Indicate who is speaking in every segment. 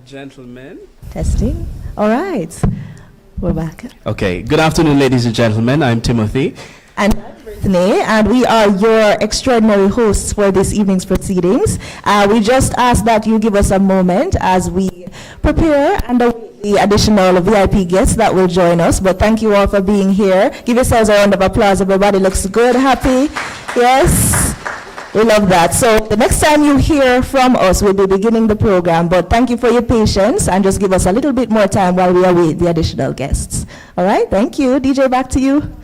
Speaker 1: Gentlemen.
Speaker 2: Testing. All right. We're back.
Speaker 1: Okay. Good afternoon, ladies and gentlemen. I'm Timothy.
Speaker 2: And I'm Brittany, and we are your extraordinary hosts for this evening's proceedings. We just ask that you give us a moment as we prepare and await the additional VIP guests that will join us. But thank you all for being here. Give yourselves a round of applause. Everybody looks good, happy. Yes. We love that. So the next time you hear from us, we'll be beginning the program. But thank you for your patience, and just give us a little bit more time while we await the additional guests. All right, thank you. DJ, back to you.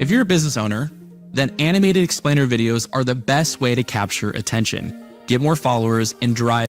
Speaker 3: If you're a business owner, then animated explainer videos are the best way to capture attention, get more followers, and drive.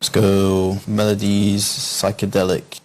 Speaker 4: Let's go melodies, psychedelic.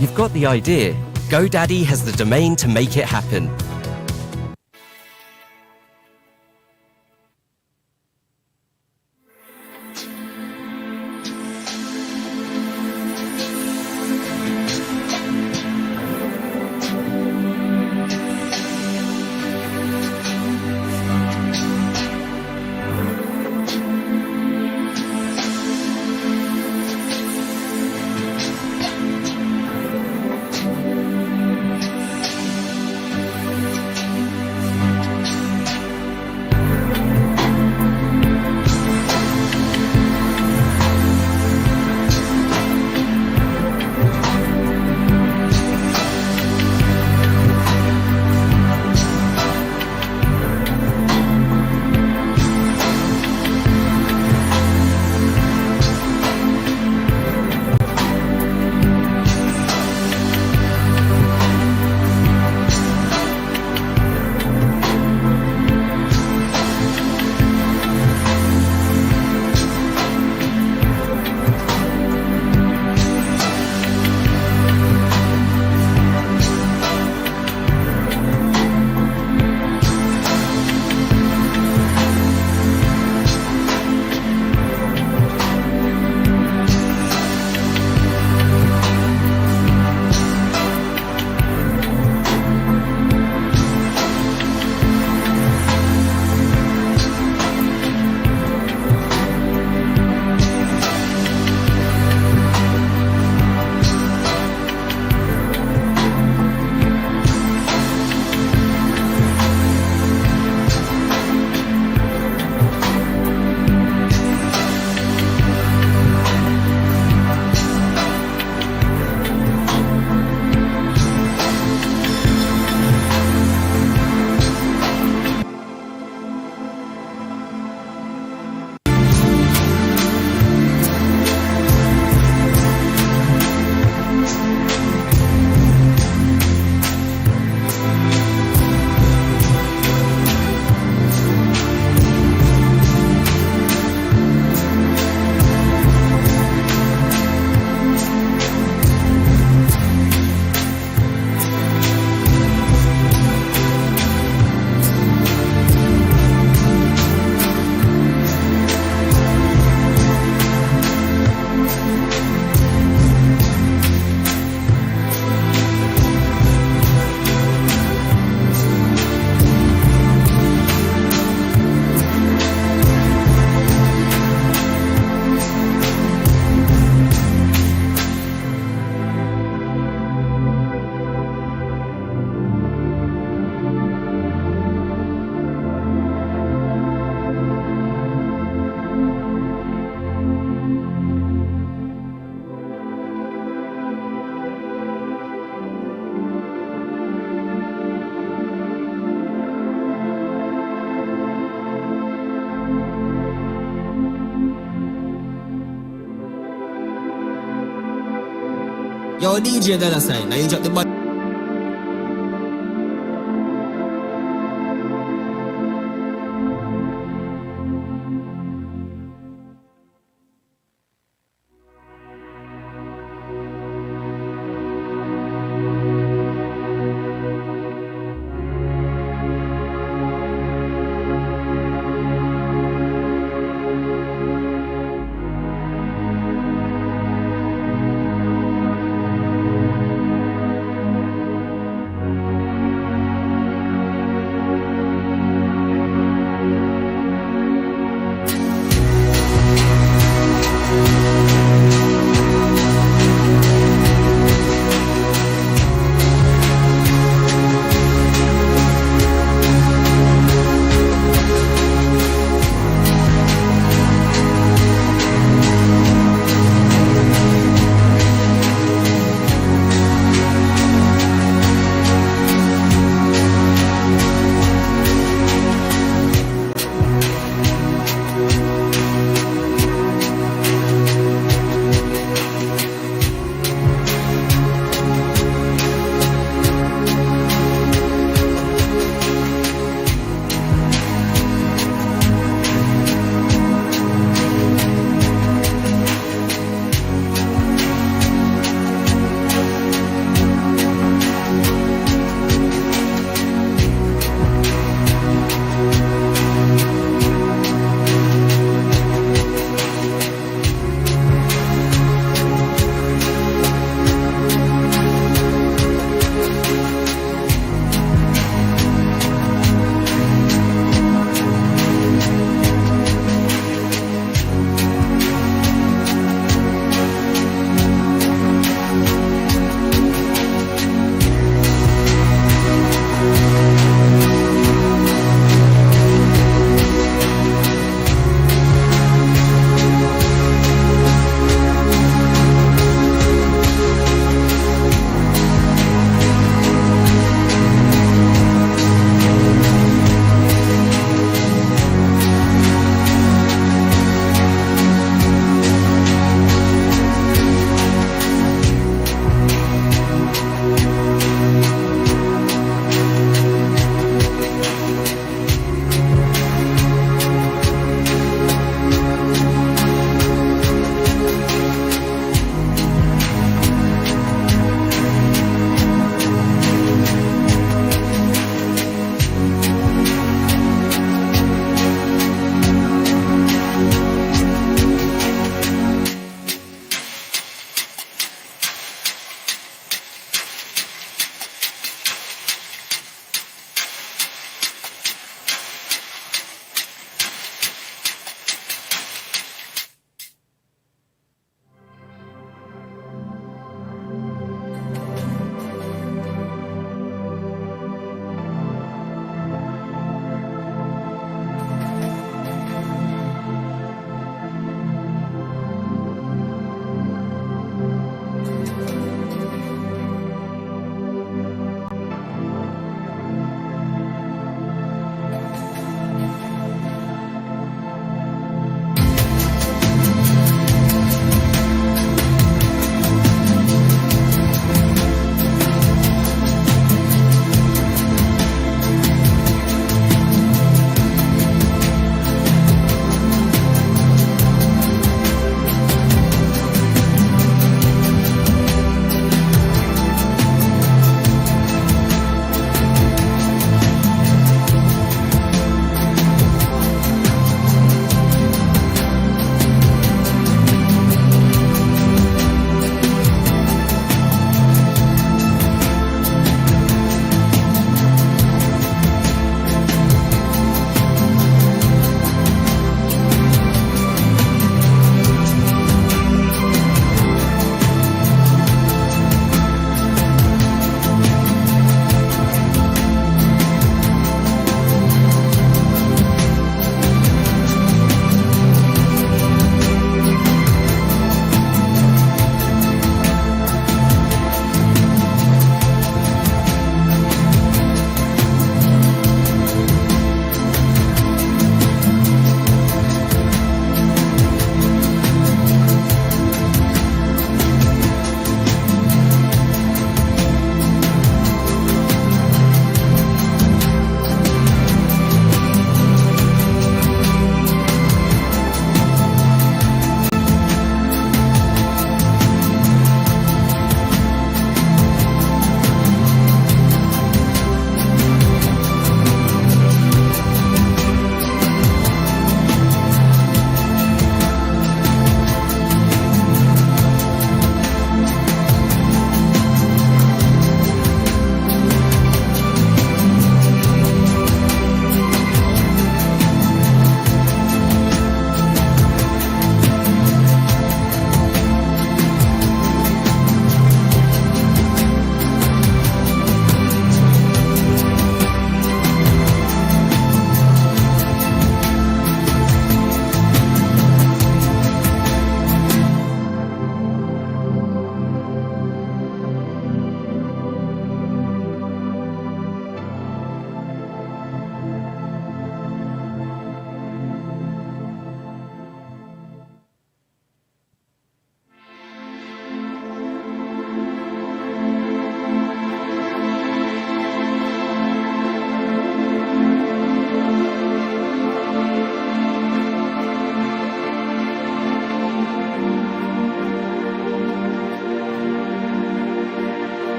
Speaker 5: You've got the idea. GoDaddy has the domain to make it happen.
Speaker 6: Yo, DJ Della Sign, now you drop the button.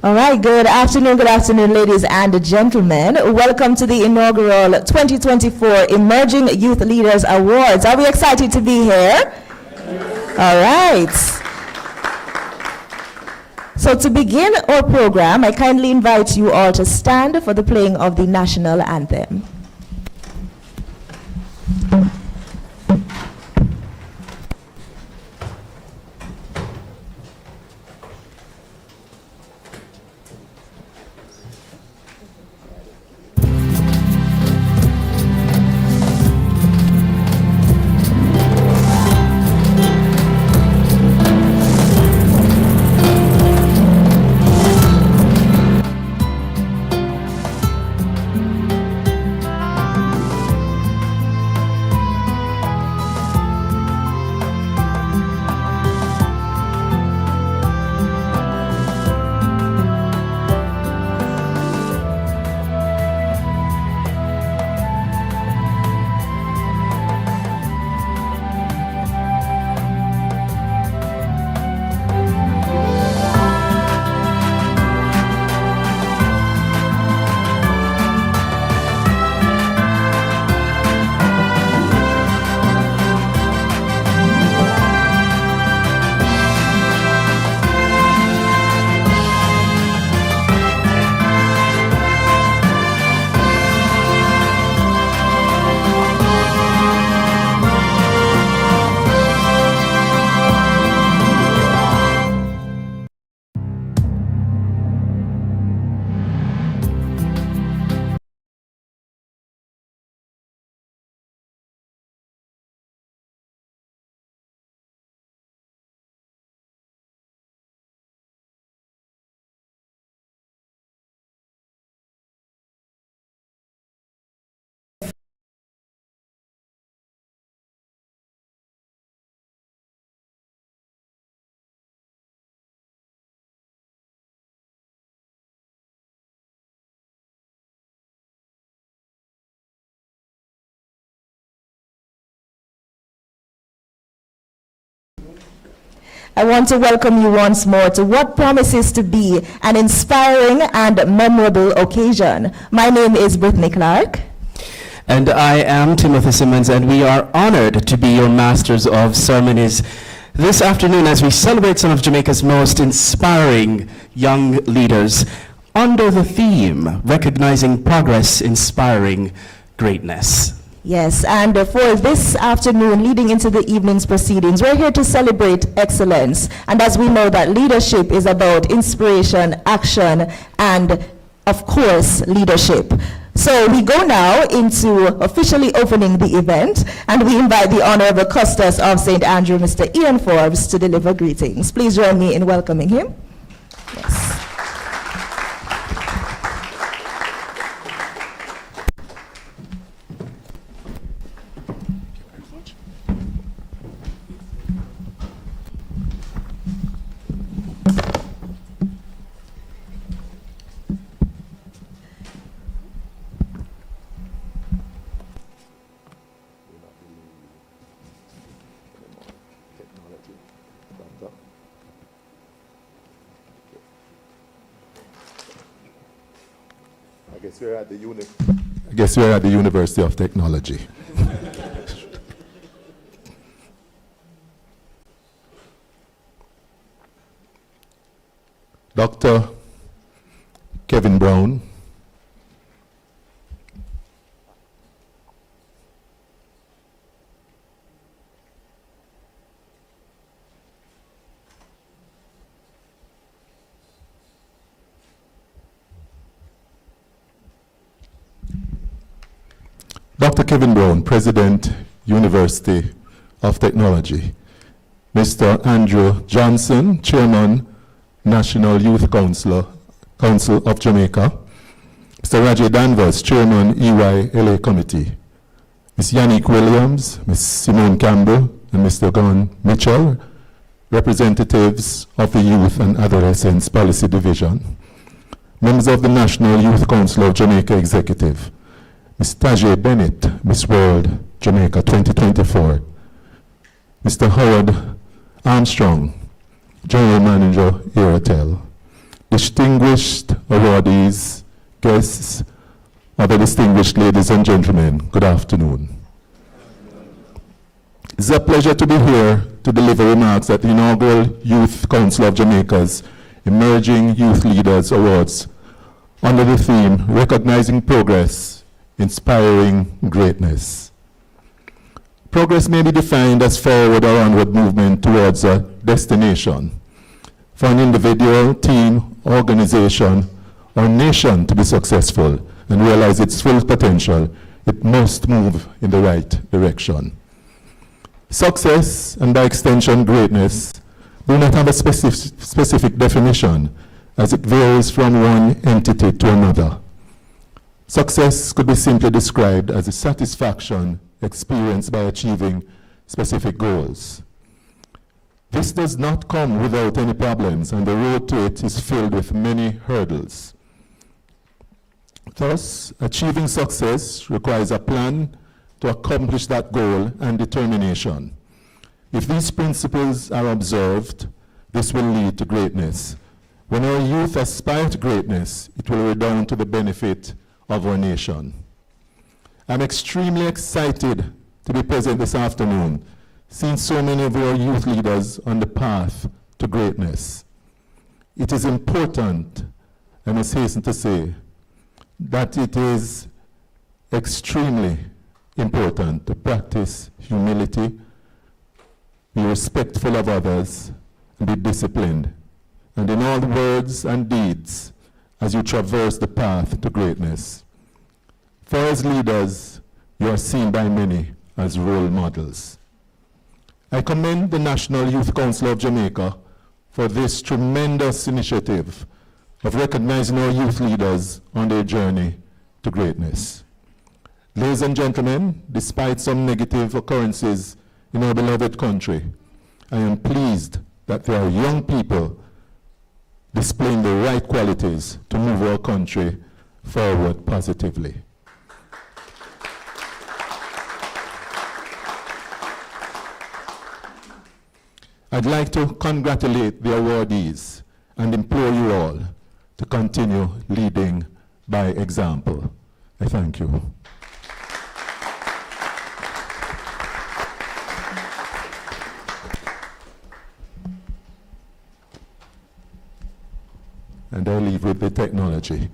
Speaker 2: All right, good afternoon, ladies and gentlemen. Welcome to the inaugural 2024 Emerging Youth Leaders Awards. Are we excited to be here? All right. So to begin our program, I kindly invite you all to stand for the playing of the national anthem. I want to welcome you once more to what promises to be an inspiring and memorable occasion. My name is Brittany Clark.
Speaker 1: And I am Timothy Simmons, and we are honored to be your masters of ceremonies this afternoon as we celebrate some of Jamaica's most inspiring young leaders under the theme, Recognizing Progress, Inspiring Greatness.
Speaker 2: Yes, and for this afternoon, leading into the evening's proceedings, we're here to celebrate excellence. And as we know that leadership is about inspiration, action, and of course, leadership. So we go now into officially opening the event, and we invite the Honorable Custos of St. Andrew, Mr. Ian Forbes, to deliver greetings. Please join me in welcoming him. Yes.
Speaker 7: I guess we're at the University of Technology. Dr. Kevin Brown, Dr. Kevin Brown, President, University of Technology. Mr. Andrew Johnson, Chairman, National Youth Council of Jamaica. Mr. Raji Danvers, Chairman, EY LA Committee. Ms. Yannick Williams, Ms. Simone Campbell, and Mr. Gon Mitchell, representatives of the Youth and Adolescents Policy Division. Members of the National Youth Council of Jamaica Executive. Ms. Tajay Bennett, Miss World Jamaica 2024. Mr. Howard Armstrong, General Manager, Airtel. Distinguished awardees, guests, other distinguished ladies and gentlemen, good afternoon. It's a pleasure to be here to deliver remarks at the Inaugural Youth Council of Jamaica's Emerging Youth Leaders Awards under the theme, Recognizing Progress, Inspiring Greatness. Progress may be defined as forward or onward movement towards a destination. For an individual, team, organization, or nation to be successful and realize its full potential, it must move in the right direction. Success, and by extension greatness, do not have a specific definition, as it varies from one entity to another. Success could be simply described as the satisfaction experienced by achieving specific goals. This does not come without any problems, and the road to it is filled with many hurdles. Thus, achieving success requires a plan to accomplish that goal and determination. If these principles are observed, this will lead to greatness. When our youth aspire to greatness, it will redound to the benefit of our nation. I'm extremely excited to be present this afternoon, seeing so many of our youth leaders on the path to greatness. It is important, I must hasten to say, that it is extremely important to practice humility, be respectful of others, and be disciplined, and in all words and deeds as you traverse the path to greatness. For as leaders, you are seen by many as role models. I commend the National Youth Council of Jamaica for this tremendous initiative of recognizing our youth leaders on their journey to greatness. Ladies and gentlemen, despite some negative occurrences in our beloved country, I am pleased that there are young people displaying the right qualities to move our country forward positively. I'd like to congratulate the awardees and implore you all to continue leading by example. I thank you. And I'll leave with the technology.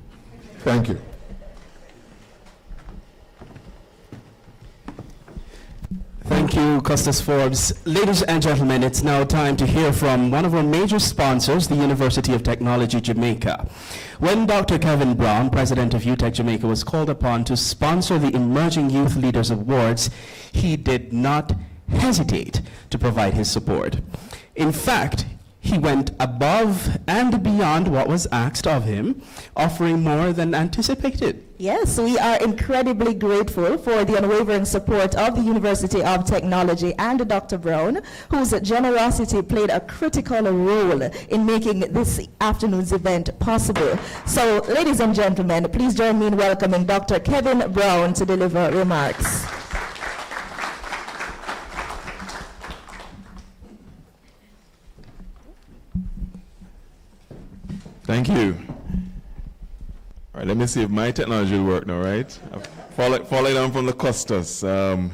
Speaker 7: Thank you.
Speaker 1: Thank you, Custis Forbes. Ladies and gentlemen, it's now time to hear from one of our major sponsors, the University of Technology, Jamaica. When Dr. Kevin Brown, president of UTech Jamaica, was called upon to sponsor the Emerging Youth Leaders Awards, he did not hesitate to provide his support. In fact, he went above and beyond what was asked of him, offering more than anticipated.
Speaker 2: Yes, we are incredibly grateful for the unwavering support of the University of Technology and Dr. Brown, whose generosity played a critical role in making this afternoon's event possible. So, ladies and gentlemen, please join me in welcoming Dr. Kevin Brown to deliver remarks.
Speaker 8: Thank you. All right, let me see if my technology will work now, right? Follow on from the Custis. And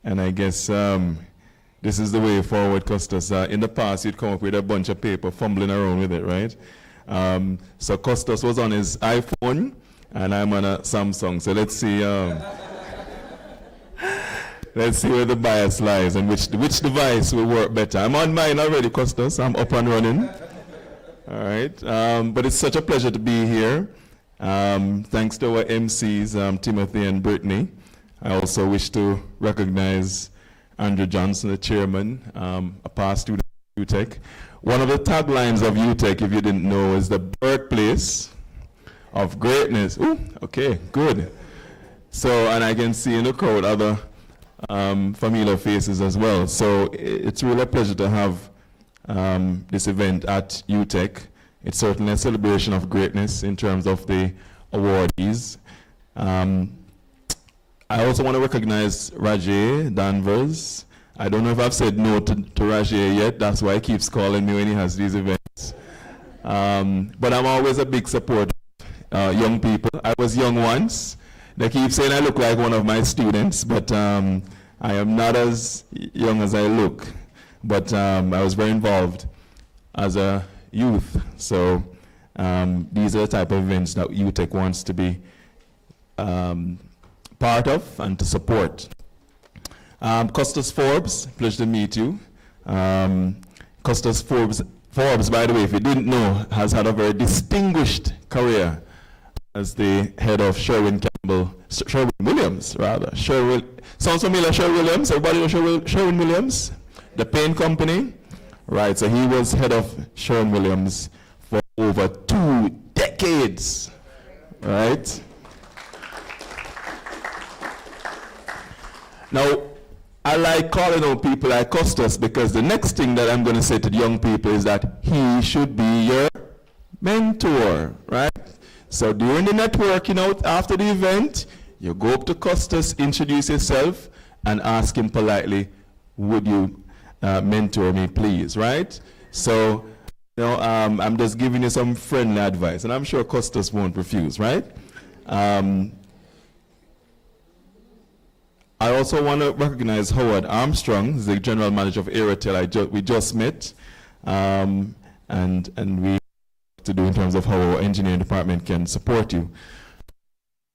Speaker 8: I guess this is the way forward, Custis. In the past, you'd come up with a bunch of paper, fumbling around with it, right? So Custis was on his iPhone, and I'm on a Samsung. So let's see. Let's see where the bias lies and which device will work better. I'm on mine already, Custis. I'm up and running. All right, but it's such a pleasure to be here. Thanks to our MCs, Timothy and Brittany. I also wish to recognize Andrew Johnson, the chairman, a past student of UTech. One of the taglines of UTech, if you didn't know, is the birthplace of greatness. Ooh, okay, good. So, and I can see in the crowd other familiar faces as well. So it's really a pleasure to have this event at UTech. It's certainly a celebration of greatness in terms of the awardees. I also want to recognize Rajay Danvers, I don't know if I've said no to Roger yet. That's why he keeps calling me when he has these events. But I'm always a big supporter of young people. I was young once. They keep saying I look like one of my students, but I am not as young as I look. But I was very involved as a youth. So these are the type of events that UTEC wants to be part of and to support. Custis Forbes, pleasure to meet you. Custis Forbes, by the way, if you didn't know, has had a very distinguished career as the head of Sherwin Williams, rather. Sounds familiar, Sherwin Williams? Everybody know Sherwin Williams? The paint company? Right, so he was head of Sherwin Williams for over 2 decades, right? Now, I like calling on people like Costas because the next thing that I'm going to say to the young people is that he should be your mentor, right? So during the networking out after the event, you go up to Costas, introduce yourself, and ask him politely, would you mentor me, please, right? So, you know, I'm just giving you some friendly advice, and I'm sure Costas won't refuse, right? I also want to recognize Howard Armstrong, the general manager of Aerotel. We just met, and we to do in terms of how our engineering department can support you.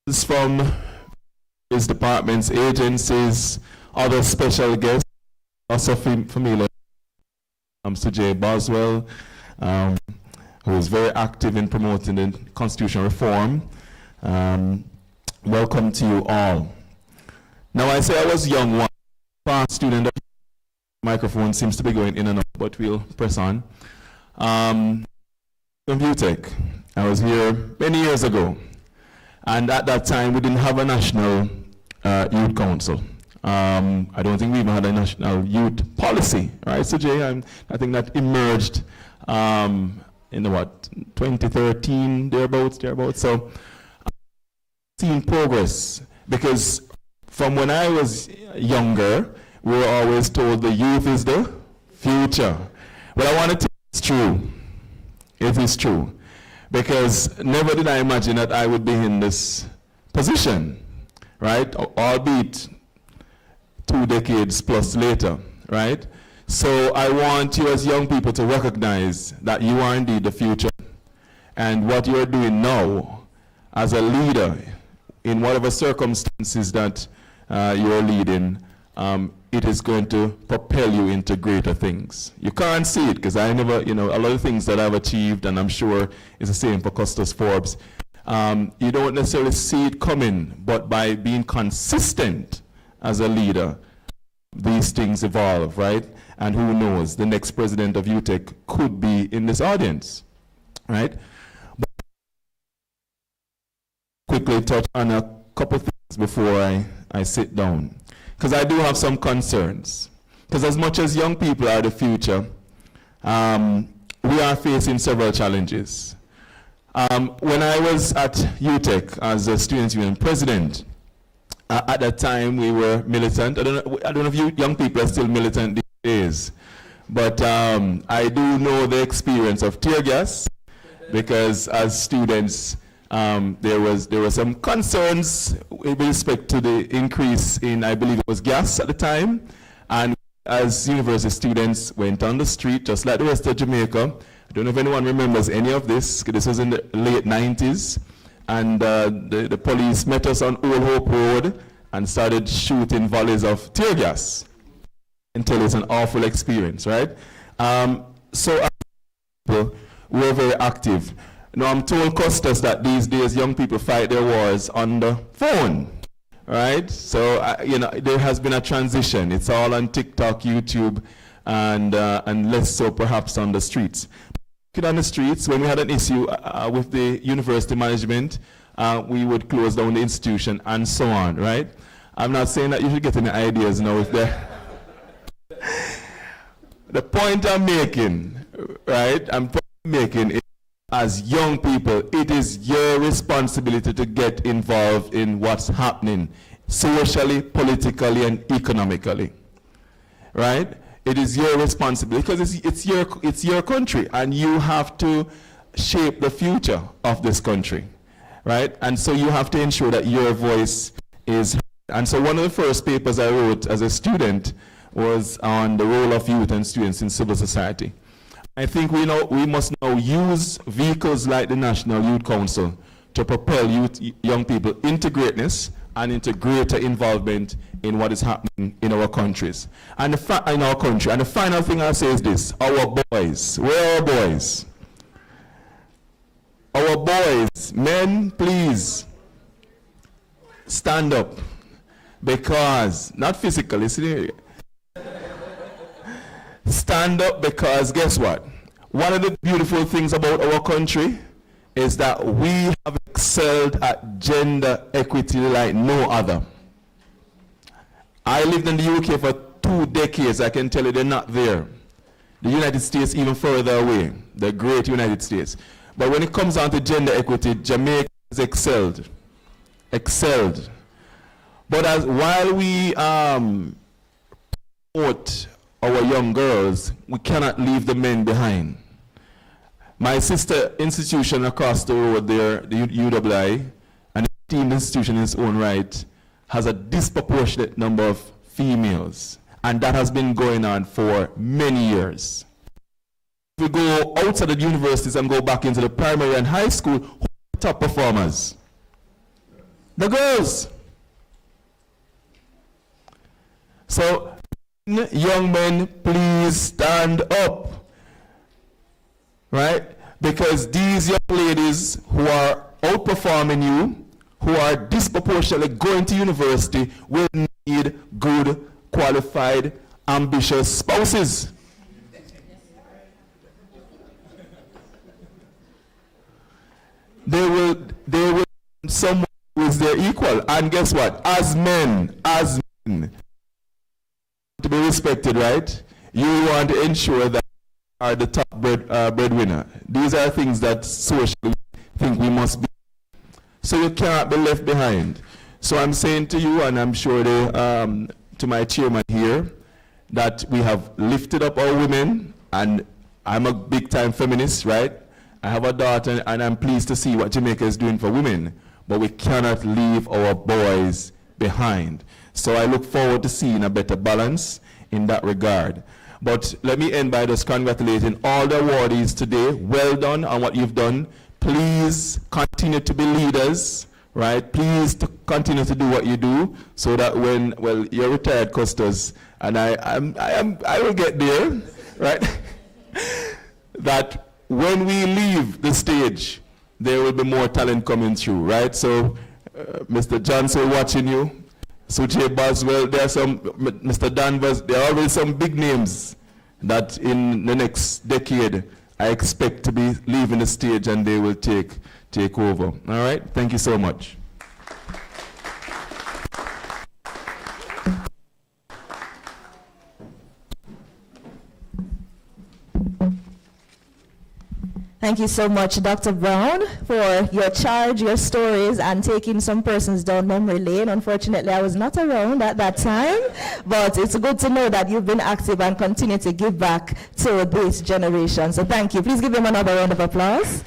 Speaker 8: This is from his departments, agencies, other special guests, also familiar. Sujay Boswell, who is very active in promoting the constitutional reform. Welcome to you all. Now, I say I was young one, past student. The microphone seems to be going in and out, but we'll press on. From UTEC, I was here many years ago, and at that time we didn't have a national youth council. I don't think we even had a national youth policy, right? So Jay, I think that emerged in the 2013 thereabouts. So seeing progress, because from when I was younger, we were always told the youth is the future. Well, I want to tell you it's true. It is true. Because never did I imagine that I would be in this position, right? Albeit 2 decades plus later, right? So I want you as young people to recognize that you are indeed the future. And what you're doing now as a leader in whatever circumstances that you're leading, it is going to propel you into greater things. You can't see it because I never, a lot of things that I've achieved, and I'm sure it's the same for Costas Forbes, you don't necessarily see it coming, but by being consistent as a leader, these things evolve, right? And who knows, the next president of UTEC could be in this audience, right? But quickly touch on a couple things before I sit down. Because I do have some concerns. Because as much as young people are the future, we are facing several challenges. When I was at UTEC as a student union president, at that time we were militant. I don't know if you young people are still militant these days, but I do know the experience of tear gas, because as students, there were some concerns with respect to the increase in, I believe it was gas at the time, and as university students went on the street, just like the rest of Jamaica. I don't know if anyone remembers any of this. This was in the late 90s, and the police met us on Old Hope Road and started shooting volleys of tear gas until it's an awful experience, right? So we're very active. Now, I'm told, Costas, that these days young people fight their wars on the phone, right? So, there has been a transition. It's all on TikTok, YouTube, and less so perhaps on the streets. On the streets, when we had an issue with the university management, we would close down the institution and so on, right? I'm not saying that you should get any ideas now if the point I'm making, right? Is, as young people, it is your responsibility to get involved in what's happening socially, politically, and economically. right? It is your responsibility because it's your country, and you have to shape the future of this country, right? And so you have to ensure that your voice is heard. And so one of the first papers I wrote as a student was on the role of youth and students in civil society. I think we must now use vehicles like the National Youth Council to propel young people into greatness and into greater involvement in what is happening in our countries and in our country. And the final thing I'll say is this: our boys. Where are our boys? Our boys, men, please stand up, because not physically. Stand up, because guess what? One of the beautiful things about our country is that we have excelled at gender equity like no other. I lived in the UK for 2 decades. I can tell you they're not there. The United States even further away, the great United States. But when it comes down to gender equity, Jamaica has excelled. But while we promote our young girls, we cannot leave the men behind. My sister institution across the road there, the UWI, an esteemed institution in its own right, has a disproportionate number of females. And that has been going on for many years. If we go outside of the universities and go back into the primary and high school, who are the top performers? The girls. So, young men, please stand up. Right? Because these young ladies who are outperforming you, who are disproportionately going to university, will need good, qualified, ambitious spouses. They will someone who is their equal. And guess what? As men, to be respected, right? You want to ensure that you are the top breadwinner. These are things that socially think we must be. So you cannot be left behind. So I'm saying to you, and I'm sure to my chairman here, that we have lifted up our women, and I'm a big-time feminist, right? I have a daughter, and I'm pleased to see what Jamaica is doing for women, but we cannot leave our boys behind. So I look forward to seeing a better balance in that regard. But let me end by just congratulating all the awardees today. Well done on what you've done. Please continue to be leaders, right? Please to continue to do what you do, so that when, well, you're retired, Costas, and I will get there, right? That when we leave the stage, there will be more talent coming through, right? So, Mr. Johnson watching you, Sujay Boswell, there are some, Mr. Danvers, there are already some big names that in the next decade I expect to be leaving the stage, and they will take over. All right? Thank you so much.
Speaker 2: Thank you so much, Dr. Brown, for your charge, your stories, and taking some persons down memory lane. Unfortunately, I was not around at that time, but it's good to know that you've been active and continue to give back to this generation. So thank you. Please give them another round of applause.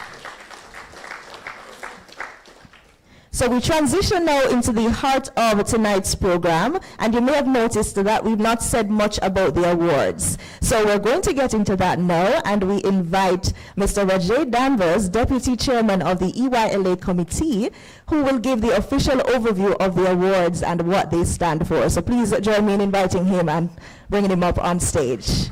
Speaker 2: So we transition now into the heart of tonight's program, and you may have noticed that we've not said much about the awards. So we're going to get into that now, and we invite Mr. Rajay Danvers, Deputy Chairman of the EYLA Committee, who will give the official overview of the awards and what they stand for. So please join me in inviting him and bringing him up on stage.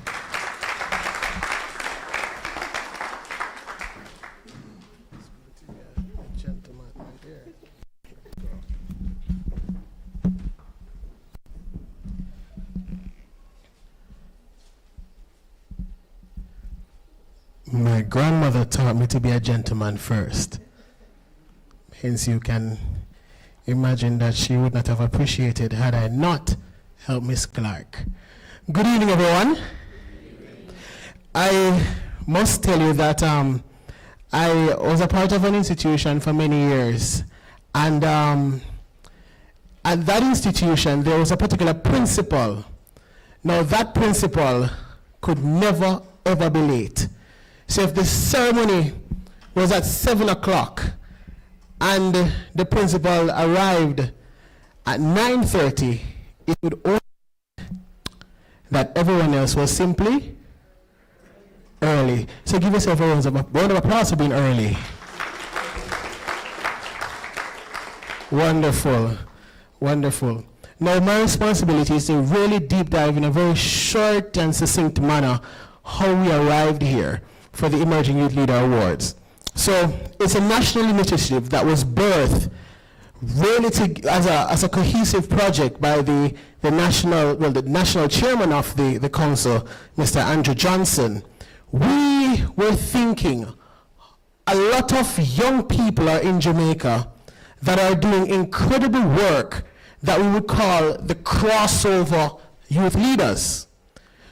Speaker 9: My grandmother taught me to be a gentleman first. Hence, you can imagine that she would not have appreciated had I not helped Miss Clark. Good evening, everyone. I must tell you that I was a part of an institution for many years, and at that institution there was a particular principal Now that principal could never ever be late. So if the ceremony was at 7 o'clock and the principal arrived at 9:30, it would only that everyone else was simply early. So give yourself a round of applause for being early. Wonderful, wonderful. Now my responsibility is to really deep dive in a very short and succinct manner how we arrived here for the Emerging Youth Leader Awards. So it's a national initiative that was birthed really as a cohesive project by the national chairman of the council, Mr. Andrew Johnson. We were thinking a lot of young people are in Jamaica that are doing incredible work that we would call the crossover youth leaders.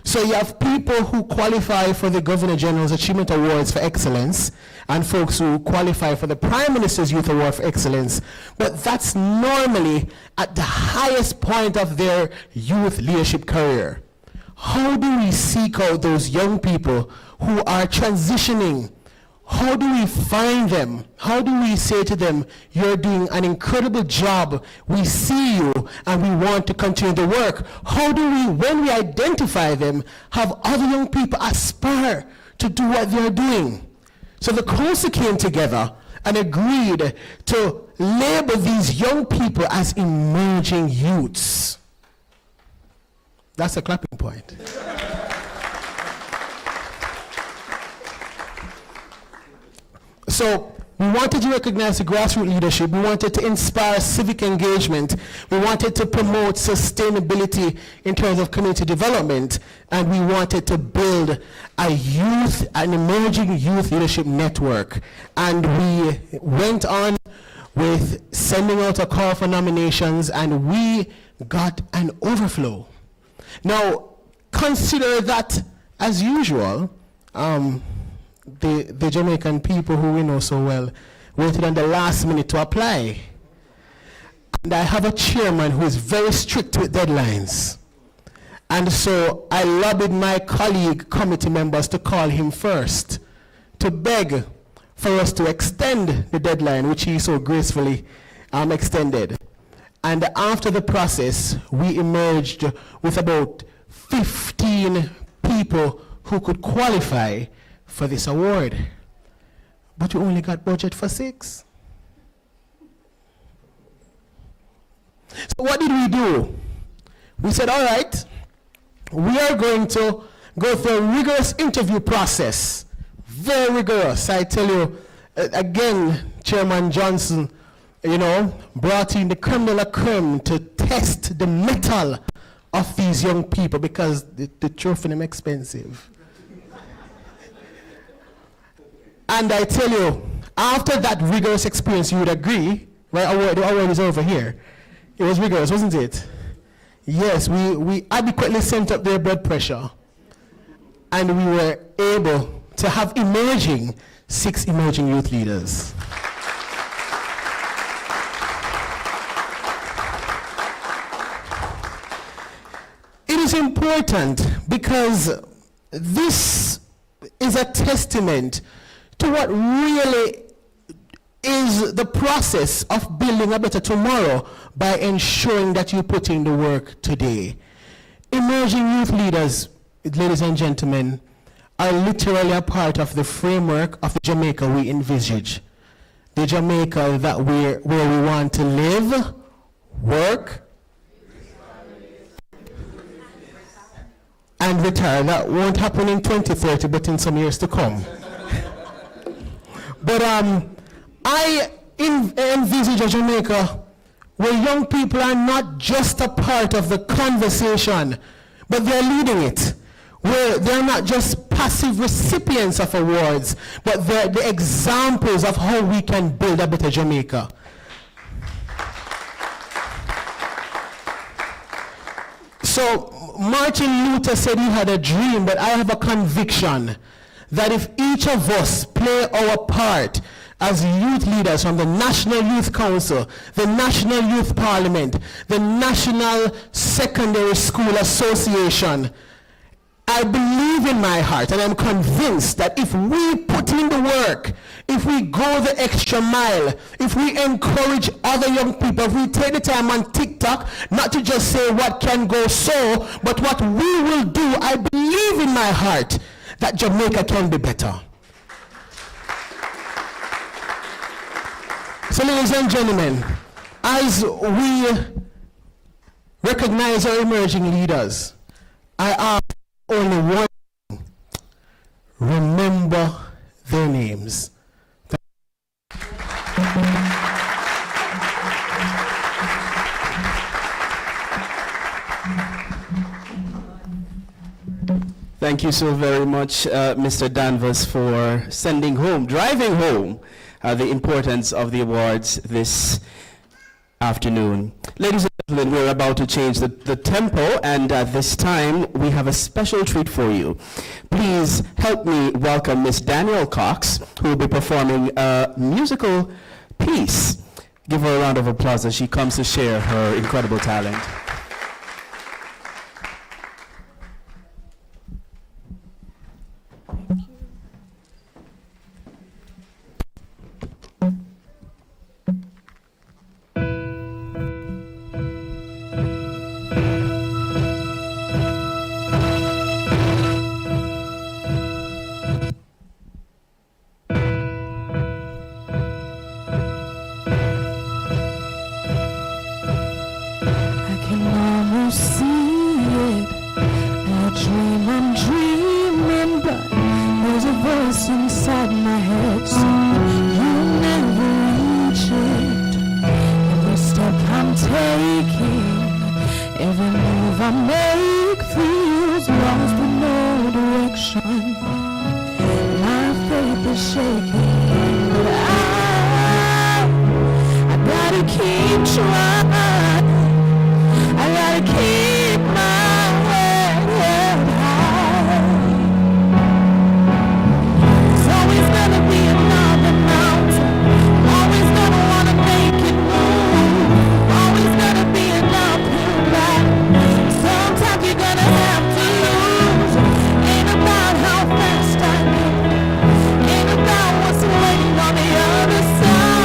Speaker 9: So you have people who qualify for the Governor General's Achievement Awards for Excellence and folks who qualify for the Prime Minister's Youth Award for Excellence, but that's normally at the highest point of their youth leadership career. How do we seek out those young people who are transitioning? How do we find them? How do we say to them, you're doing an incredible job, we see you, and we want to continue the work? How do we, when we identify them, have other young people aspire to do what they're doing? So the council came together and agreed to label these young people as emerging youths. That's a clapping point. So we wanted to recognize the grassroots leadership. We wanted to inspire civic engagement. We wanted to promote sustainability in terms of community development. And we wanted to build an emerging youth leadership network. And we went on with sending out a call for nominations, and we got an overflow. Now, consider that, as usual, the Jamaican people who we know so well waited on the last minute to apply. And I have a chairman who is very strict with deadlines. And so I lobbied my colleague committee members to call him first, to beg for us to extend the deadline, which he so gracefully extended. And after the process, we emerged with about 15 people who could qualify for this award, but we only got budget for 6. So what did we do? We said, all right, we are going to go through a rigorous interview process. Very rigorous. I tell you, again, Chairman Johnson, brought in the creme de la creme to test the mettle of these young people, because the trophy is expensive. And I tell you, after that rigorous experience, you would agree, right? The award is over here. It was rigorous, wasn't it? Yes, we adequately sent up their blood pressure. And we were able to have 6 emerging youth leaders. It is important because this is a testament to what really is the process of building a better tomorrow by ensuring that you put in the work today. Emerging youth leaders, ladies and gentlemen, are literally a part of the framework of the Jamaica we envisage. The Jamaica that where we want to live, work, and retire. That won't happen in 2030, but in some years to come. But I envisage a Jamaica where young people are not just a part of the conversation, but they're leading it. Where they're not just passive recipients of awards, but they're the examples of how we can build a better Jamaica. So Martin Luther said he had a dream, but I have a conviction that if each of us play our part as youth leaders from the National Youth Council, the National Youth Parliament, the National Secondary School Association, I believe in my heart and I'm convinced that if we put in the work, if we go the extra mile, if we encourage other young people, if we take the time on TikTok, not to just say what can go so, but what we will do, I believe in my heart that Jamaica can be better. So ladies and gentlemen, as we recognize our emerging leaders, I ask only one thing: remember their names.
Speaker 1: Thank you so very much, Mr. Danvers, for driving home the importance of the awards this afternoon. Ladies and gentlemen, we're about to change the tempo, and this time we have a special treat for you. Please help me welcome Miss Danielle Cox, who will be performing a musical piece. Give her a round of applause as she comes to share her incredible talent.
Speaker 10: Inside my head, so you never reach it. Every step I'm taking, every move I make feels lost with no direction. My faith is shaking, but I gotta keep trying. I gotta keep my head high. Always gonna be another mountain. Always gonna wanna make it move. Always gonna be an uphill battle. Sometimes you're gonna have to lose. Ain't about how fast I move. Ain't about what's waiting on the other side.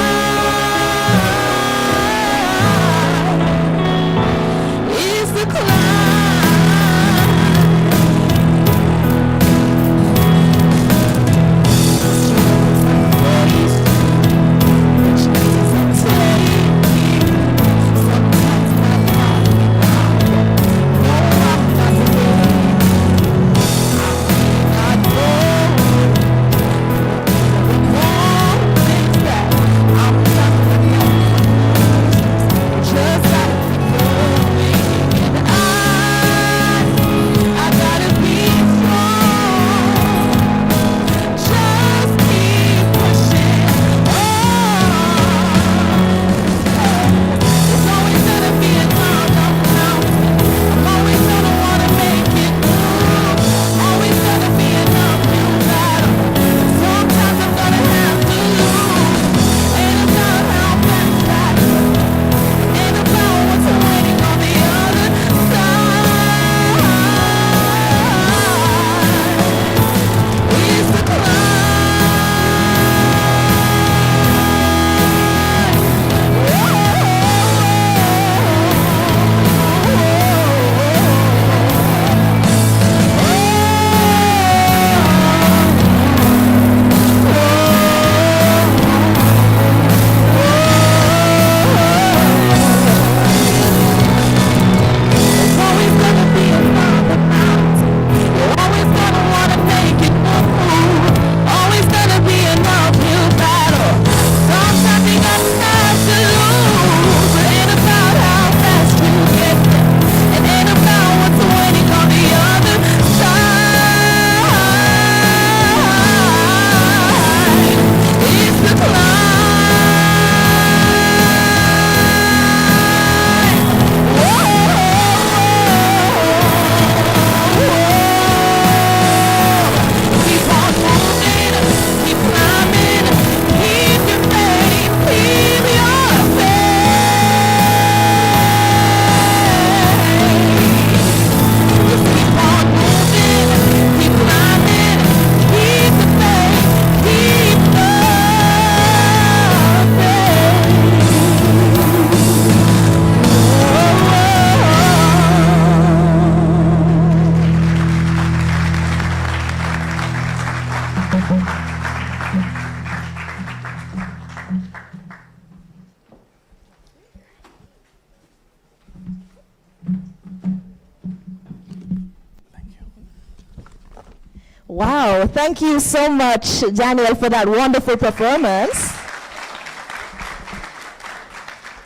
Speaker 2: Wow, thank you so much, Daniel, for that wonderful performance.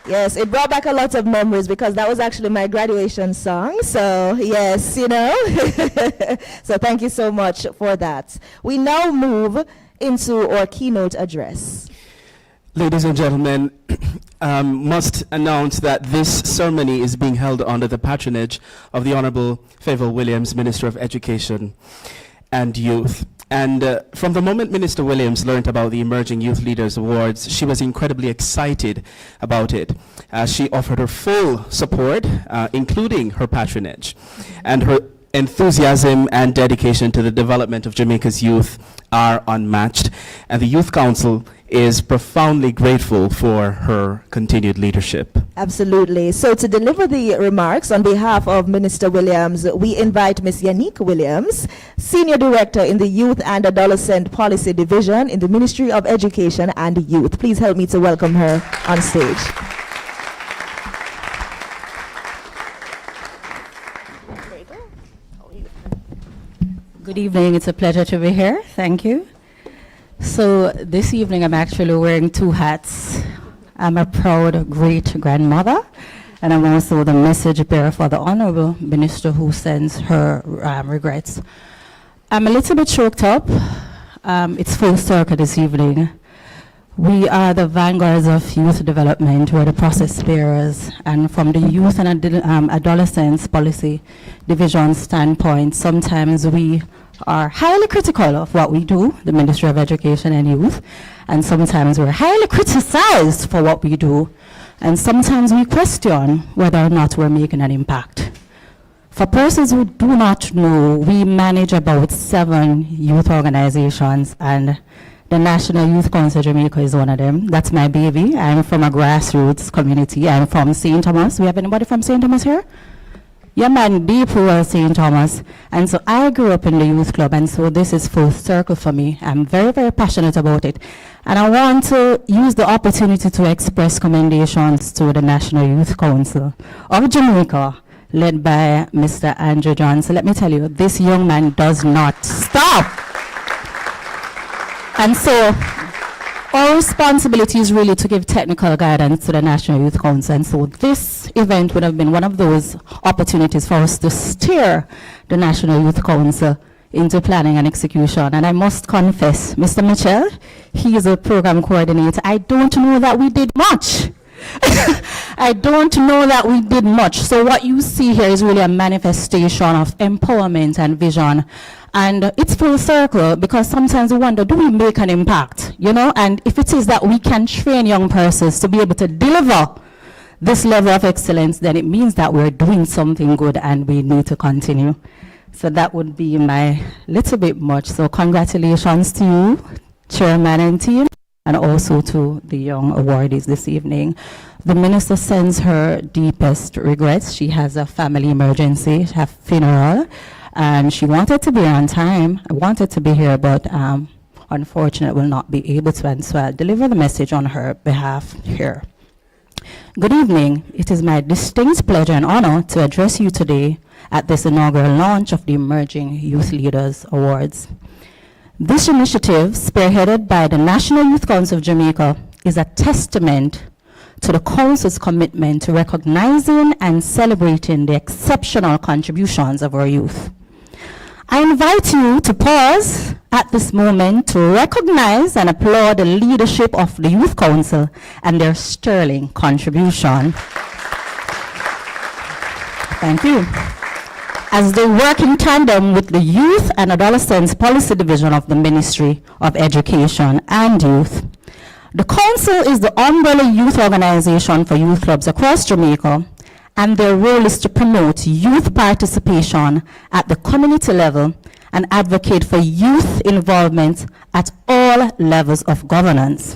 Speaker 2: Yes, it brought back a lot of memories because that was actually my graduation song. So, yes, you know. So, thank you so much for that. We now move into our keynote address.
Speaker 1: Ladies and gentlemen, must announce that this ceremony is being held under the patronage of the Honorable Favour Williams, Minister of Education and Youth. And from the moment Minister Williams learned about the Emerging Youth Leaders Awards, she was incredibly excited about it. She offered her full support, including her patronage. And her enthusiasm and dedication to the development of Jamaica's youth are unmatched. And the Youth Council is profoundly grateful for her continued leadership.
Speaker 2: Absolutely. So to deliver the remarks on behalf of Minister Williams, we invite Ms. Yannick Williams, Senior Director in the Youth and Adolescent Policy Division in the Ministry of Education and Youth. Please help me to welcome her on stage.
Speaker 11: Good evening. It's a pleasure to be here. Thank you. So this evening I'm actually wearing two hats. I'm a proud great-grandmother, and I'm also the message bearer for the Honorable Minister who sends her regrets. I'm a little bit choked up. It's full circle this evening. We are the vanguards of youth development. We're the process bearers. And from the Youth and Adolescents Policy Division standpoint, sometimes we are highly critical of what we do, the Ministry of Education and Youth, and sometimes we're highly criticized for what we do, and sometimes we question whether or not we're making an impact. For persons who do not know, we manage about 7 youth organizations, and the National Youth Council of Jamaica is one of them. That's my baby. I'm from a grassroots community. I'm from St. Thomas. We have anybody from St. Thomas here? Yeah, man, deep rural St. Thomas. And so I grew up in the youth club, and so this is full circle for me. I'm very, very passionate about it. And I want to use the opportunity to express commendations to the National Youth Council of Jamaica, led by Mr. Andrew Johnson. Let me tell you, this young man does not stop. And so our responsibility is really to give technical guidance to the National Youth Council. And so this event would have been one of those opportunities for us to steer the National Youth Council into planning and execution. And I must confess, Mr. Mitchell, he is a program coordinator. I don't know that we did much. I don't know that we did much. So what you see here is really a manifestation of empowerment and vision. And it's full circle, because sometimes we wonder, do we make an impact? You know, and if it is that we can train young persons to be able to deliver this level of excellence, then it means that we're doing something good and we need to continue. So that would be my little bit much. So congratulations to you, Chairman and team, and also to the young awardees this evening. The minister sends her deepest regrets. She has a family emergency, her funeral, and she wanted to be on time. I wanted to be here, but unfortunately will not be able to, and so I'll deliver the message on her behalf here. Good evening. It is my distinct pleasure and honor to address you today at this inaugural launch of the Emerging Youth Leaders Awards. This initiative, spearheaded by the National Youth Council of Jamaica, is a testament to the Council's commitment to recognizing and celebrating the exceptional contributions of our youth. I invite you to pause at this moment to recognize and applaud the leadership of the Youth Council and their sterling contribution. Thank you. As they work in tandem with the Youth and Adolescents Policy Division of the Ministry of Education and Youth, the Council is the umbrella youth organization for youth clubs across Jamaica, and their role is to promote youth participation at the community level and advocate for youth involvement at all levels of governance.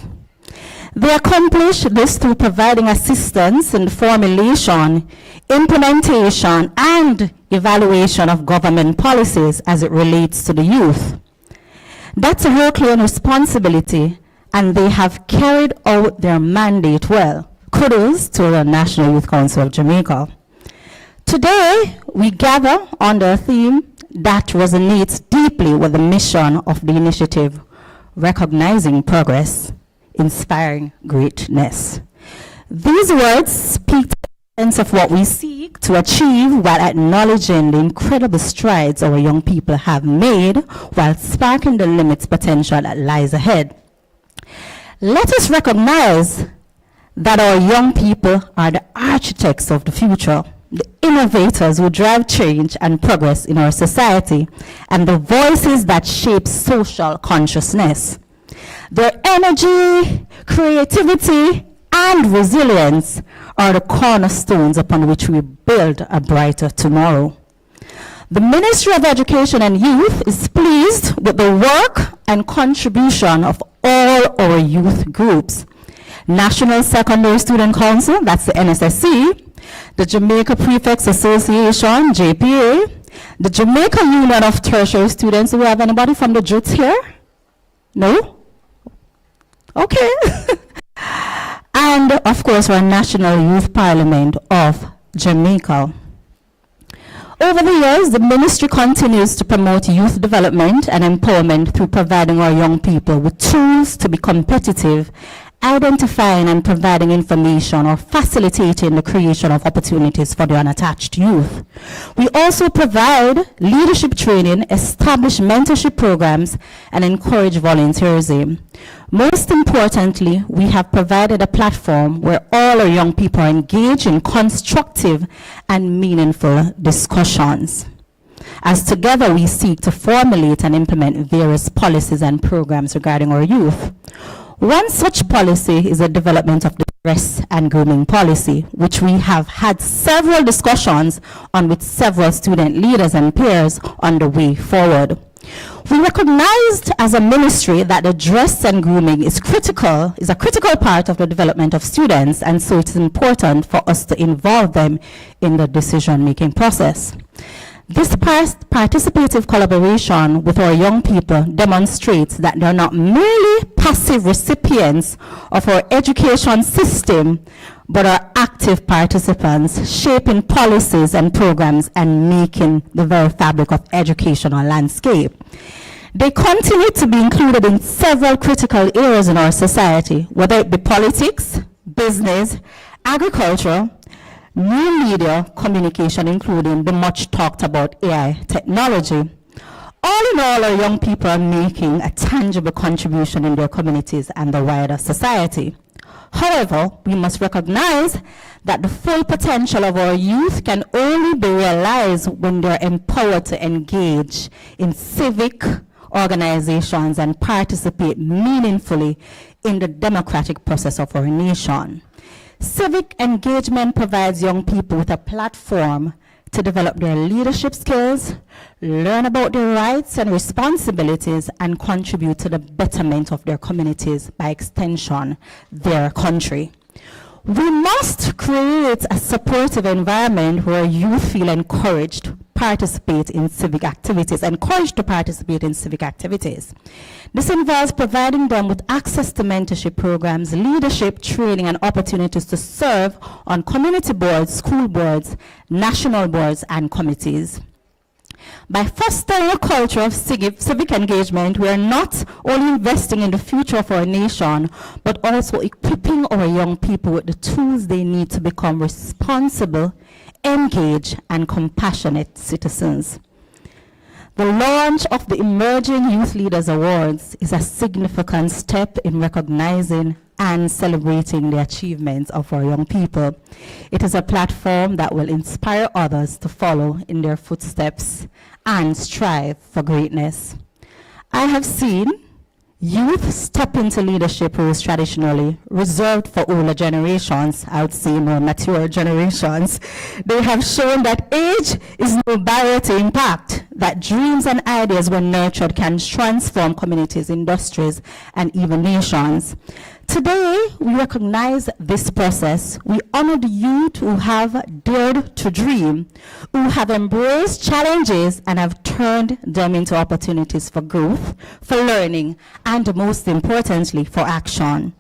Speaker 11: They accomplish this through providing assistance in the formulation, implementation, and evaluation of government policies as it relates to the youth. That's a Herculean responsibility, and they have carried out their mandate well. Kudos to the National Youth Council of Jamaica. Today, we gather under a theme that resonates deeply with the mission of the initiative, recognizing progress, inspiring greatness. These words speak to the sense of what we seek to achieve while acknowledging the incredible strides our young people have made while sparking the limits potential that lies ahead. Let us recognize that our young people are the architects of the future, the innovators who drive change and progress in our society, and the voices that shape social consciousness. Their energy, creativity, and resilience are the cornerstones upon which we build a brighter tomorrow. The Ministry of Education and Youth is pleased with the work and contribution of all our youth groups. National Secondary Student Council, that's the NSSC, the Jamaica Prefects Association, JPA, the Jamaica Union of Tertiary Students. Do we have anybody from the JUTS here? No? Okay. And of course, our National Youth Parliament of Jamaica. Over the years, the ministry continues to promote youth development and empowerment through providing our young people with tools to be competitive, identifying and providing information, or facilitating the creation of opportunities for the unattached youth. We also provide leadership training, establish mentorship programs, and encourage volunteerism. Most importantly, we have provided a platform where all our young people are engaged in constructive and meaningful discussions, as together we seek to formulate and implement various policies and programs regarding our youth. One such policy is the development of the dress and grooming policy, which we have had several discussions on with several student leaders and peers on the way forward. We recognized as a ministry that the dress and grooming is a critical part of the development of students, and so it is important for us to involve them in the decision-making process. This participative collaboration with our young people demonstrates that they are not merely passive recipients of our education system, but are active participants, shaping policies and programs and making the very fabric of educational landscape. They continue to be included in several critical areas in our society, whether it be politics, business, agriculture, new media, communication, including the much talked about AI technology. All in all, our young people are making a tangible contribution in their communities and the wider society. However, we must recognize that the full potential of our youth can only be realized when they're empowered to engage in civic organizations and participate meaningfully in the democratic process of our nation. Civic engagement provides young people with a platform to develop their leadership skills, learn about their rights and responsibilities, and contribute to the betterment of their communities, by extension, their country. We must create a supportive environment where youth feel encouraged to participate in civic activities, This involves providing them with access to mentorship programs, leadership training, and opportunities to serve on community boards, school boards, national boards, and committees. By fostering a culture of civic engagement, we are not only investing in the future of our nation, but also equipping our young people with the tools they need to become responsible, engaged, and compassionate citizens. The launch of the Emerging Youth Leaders Awards is a significant step in recognizing and celebrating the achievements of our young people. It is a platform that will inspire others to follow in their footsteps and strive for greatness. I have seen youth step into leadership roles traditionally reserved for older generations, I would say more mature generations. They have shown that age is no barrier to impact, that dreams and ideas when nurtured can transform communities, industries, and even nations. Today, we recognize this process. We honor the youth who have dared to dream, who have embraced challenges and have turned them into opportunities for growth, for learning, and most importantly, for action.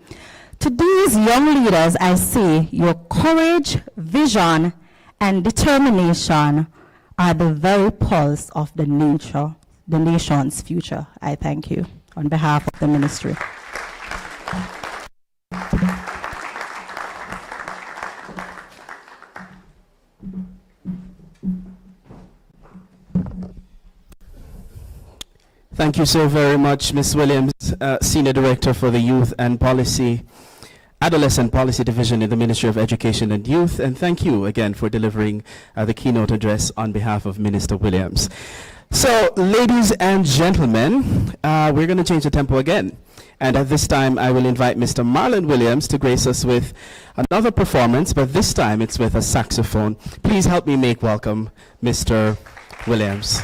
Speaker 11: To these young leaders, I say your courage, vision, and determination are the very pulse of the nation's future. I thank you on behalf of the ministry.
Speaker 1: Thank you so very much, Ms. Williams, Senior Director for the Youth and Adolescent Policy Division in the Ministry of Education and Youth. And thank you again for delivering the keynote address on behalf of Minister Williams. So, ladies and gentlemen, we're going to change the tempo again. And at this time, I will invite Mr. Marlon Williams to grace us with another performance, but this time it's with a saxophone. Please help me make welcome Mr. Williams.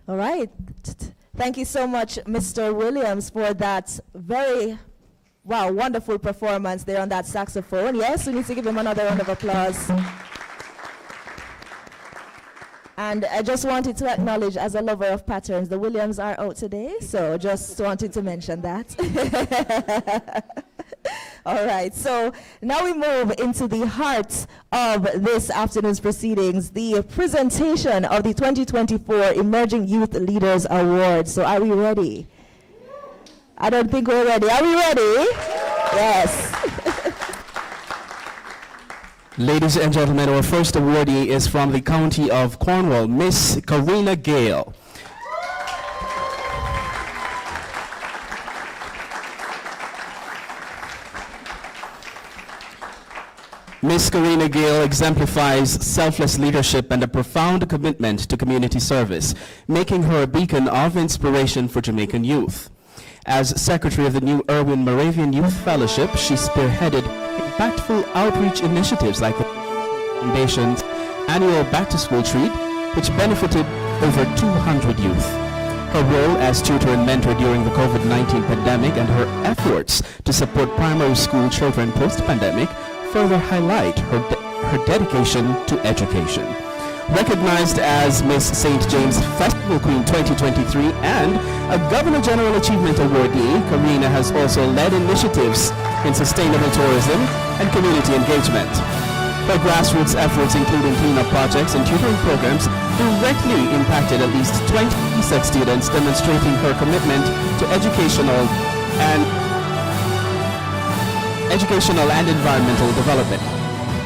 Speaker 2: All right. Thank you so much, Mr. Williams, for that very, wonderful performance there on that saxophone. Yes, we need to give him another round of applause. And I just wanted to acknowledge, as a lover of patterns, the Williams are out today, so just wanted to mention that. All right, so now we move into the heart of this afternoon's proceedings, the presentation of the 2024 Emerging Youth Leaders Award. So are we ready? I don't think we're ready. Are we ready? Yes.
Speaker 1: Ladies and gentlemen, our first awardee is from the county of Cornwall, Miss Karina Gale. Miss Karina Gale exemplifies selfless leadership and a profound commitment to community service, making her a beacon of inspiration for Jamaican youth. As secretary of the new Irwin Moravian Youth Fellowship, she spearheaded impactful outreach initiatives like the Foundation's annual back-to-school treat, which benefited over 200 youth. Her role as tutor and mentor during the COVID-19 pandemic and her efforts to support primary school children post-pandemic further highlight her dedication to education. Recognized as Miss St. James Festival Queen 2023 and a Governor General Achievement Awardee, Karina has also led initiatives in sustainable tourism and community engagement. Her grassroots efforts, including cleanup projects and tutoring programs, directly impacted at least 20 ESEC students, demonstrating her commitment to educational and environmental development.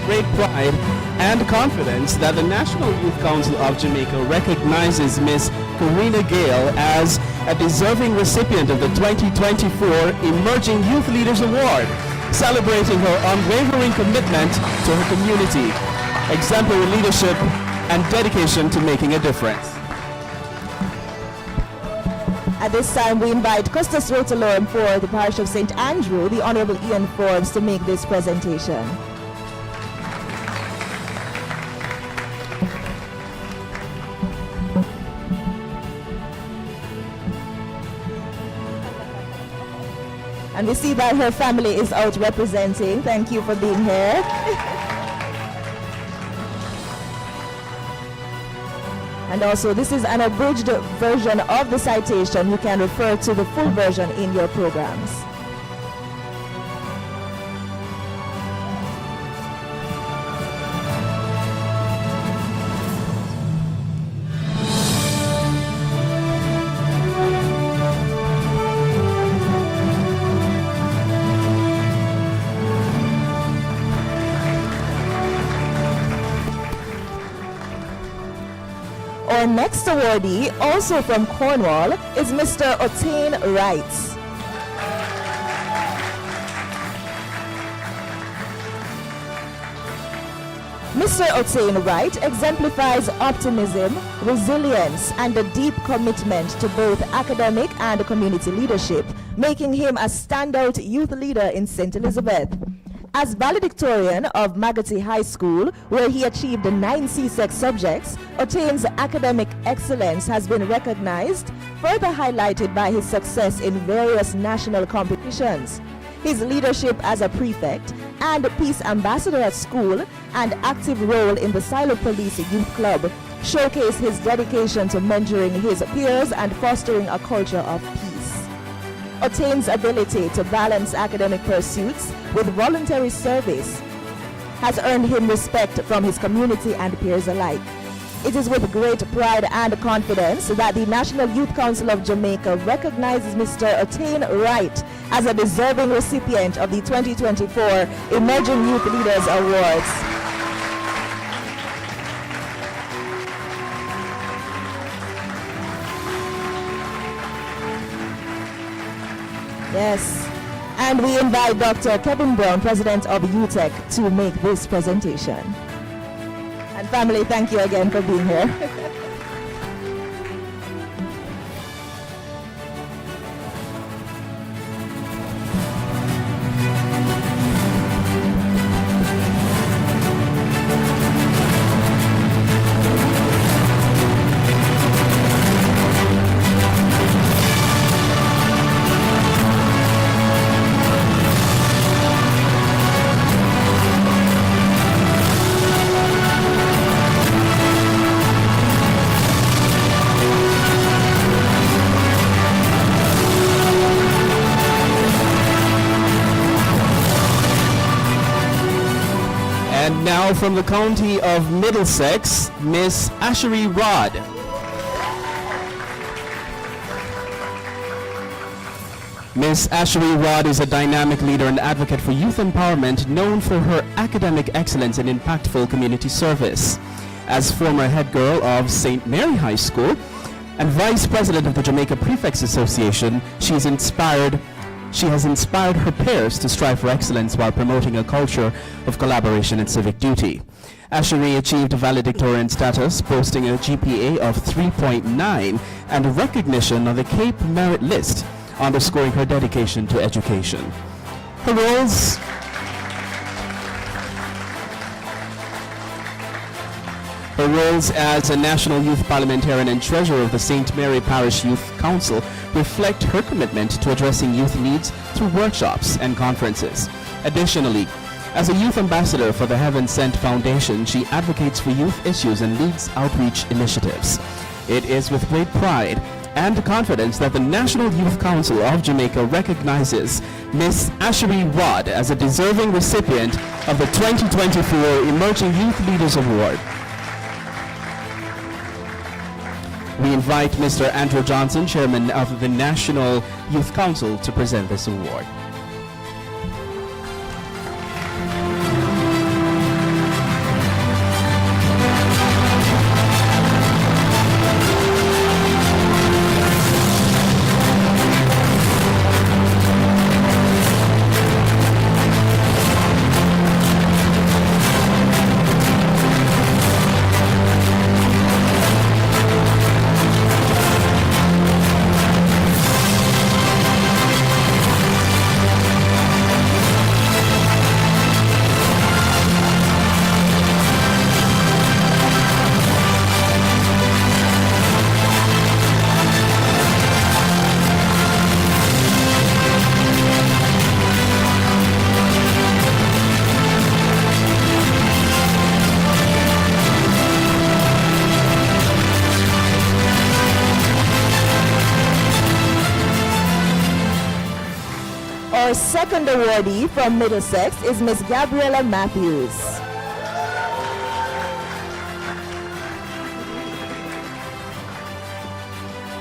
Speaker 1: Great pride and confidence that the National Youth Council of Jamaica recognizes Miss Karina Gale as a deserving recipient of the 2024 Emerging Youth Leaders Award, celebrating her unwavering commitment to her community, exemplary leadership, and dedication to making a difference.
Speaker 2: At this time, we invite Custos Rotalorum for the parish of St. Andrew, the Honorable Ian Forbes, to make this presentation. And we see that her family is out representing. Thank you for being here. And also, this is an abridged version of the citation. You can refer to the full version in your programs. Our next awardee, also from Cornwall, is Mr. Otain Wright. Mr. Otain Wright exemplifies optimism, resilience, and a deep commitment to both academic and community leadership, making him a standout youth leader in St. Elizabeth. As valedictorian of Magotty High School, where he achieved 9 CSEC subjects, Otain's academic excellence has been recognized, further highlighted by his success in various national competitions. His leadership as a prefect and peace ambassador at school and active role in the Silo Police Youth Club showcase his dedication to mentoring his peers and fostering a culture of peace. Otain's ability to balance academic pursuits with voluntary service has earned him respect from his community and peers alike. It is with great pride and confidence that the National Youth Council of Jamaica recognizes Mr. Otain Wright as a deserving recipient of the 2024 Emerging Youth Leaders Awards. Yes. And we invite Dr. Kevin Brown, President of UTEC, to make this presentation. And family, thank you again for being here.
Speaker 1: from the county of Middlesex, Miss Ashery Rod. Miss Ashery Rod is a dynamic leader and advocate for youth empowerment, known for her academic excellence and impactful community service. As former head girl of St. Mary High School and vice president of the Jamaica Prefects Association, she has inspired her peers to strive for excellence while promoting a culture of collaboration and civic duty. Ashery achieved valedictorian status, boasting a GPA of 3.9 and recognition on the Cape Merit List, underscoring her dedication to education. Her roles as a National Youth Parliamentarian and Treasurer of the St. Mary Parish Youth Council reflect her commitment to addressing youth needs through workshops and conferences. Additionally, as a youth ambassador for the Heaven Sent Foundation, she advocates for youth issues and leads outreach initiatives. It is with great pride and confidence that the National Youth Council of Jamaica recognizes Miss Ashery Rod as a deserving recipient of the 2024 Emerging Youth Leaders Award. We invite Mr. Andrew Johnson, Chairman of the National Youth Council, to present this award.
Speaker 2: Our second awardee from Middlesex is Miss Gabriella Matthews.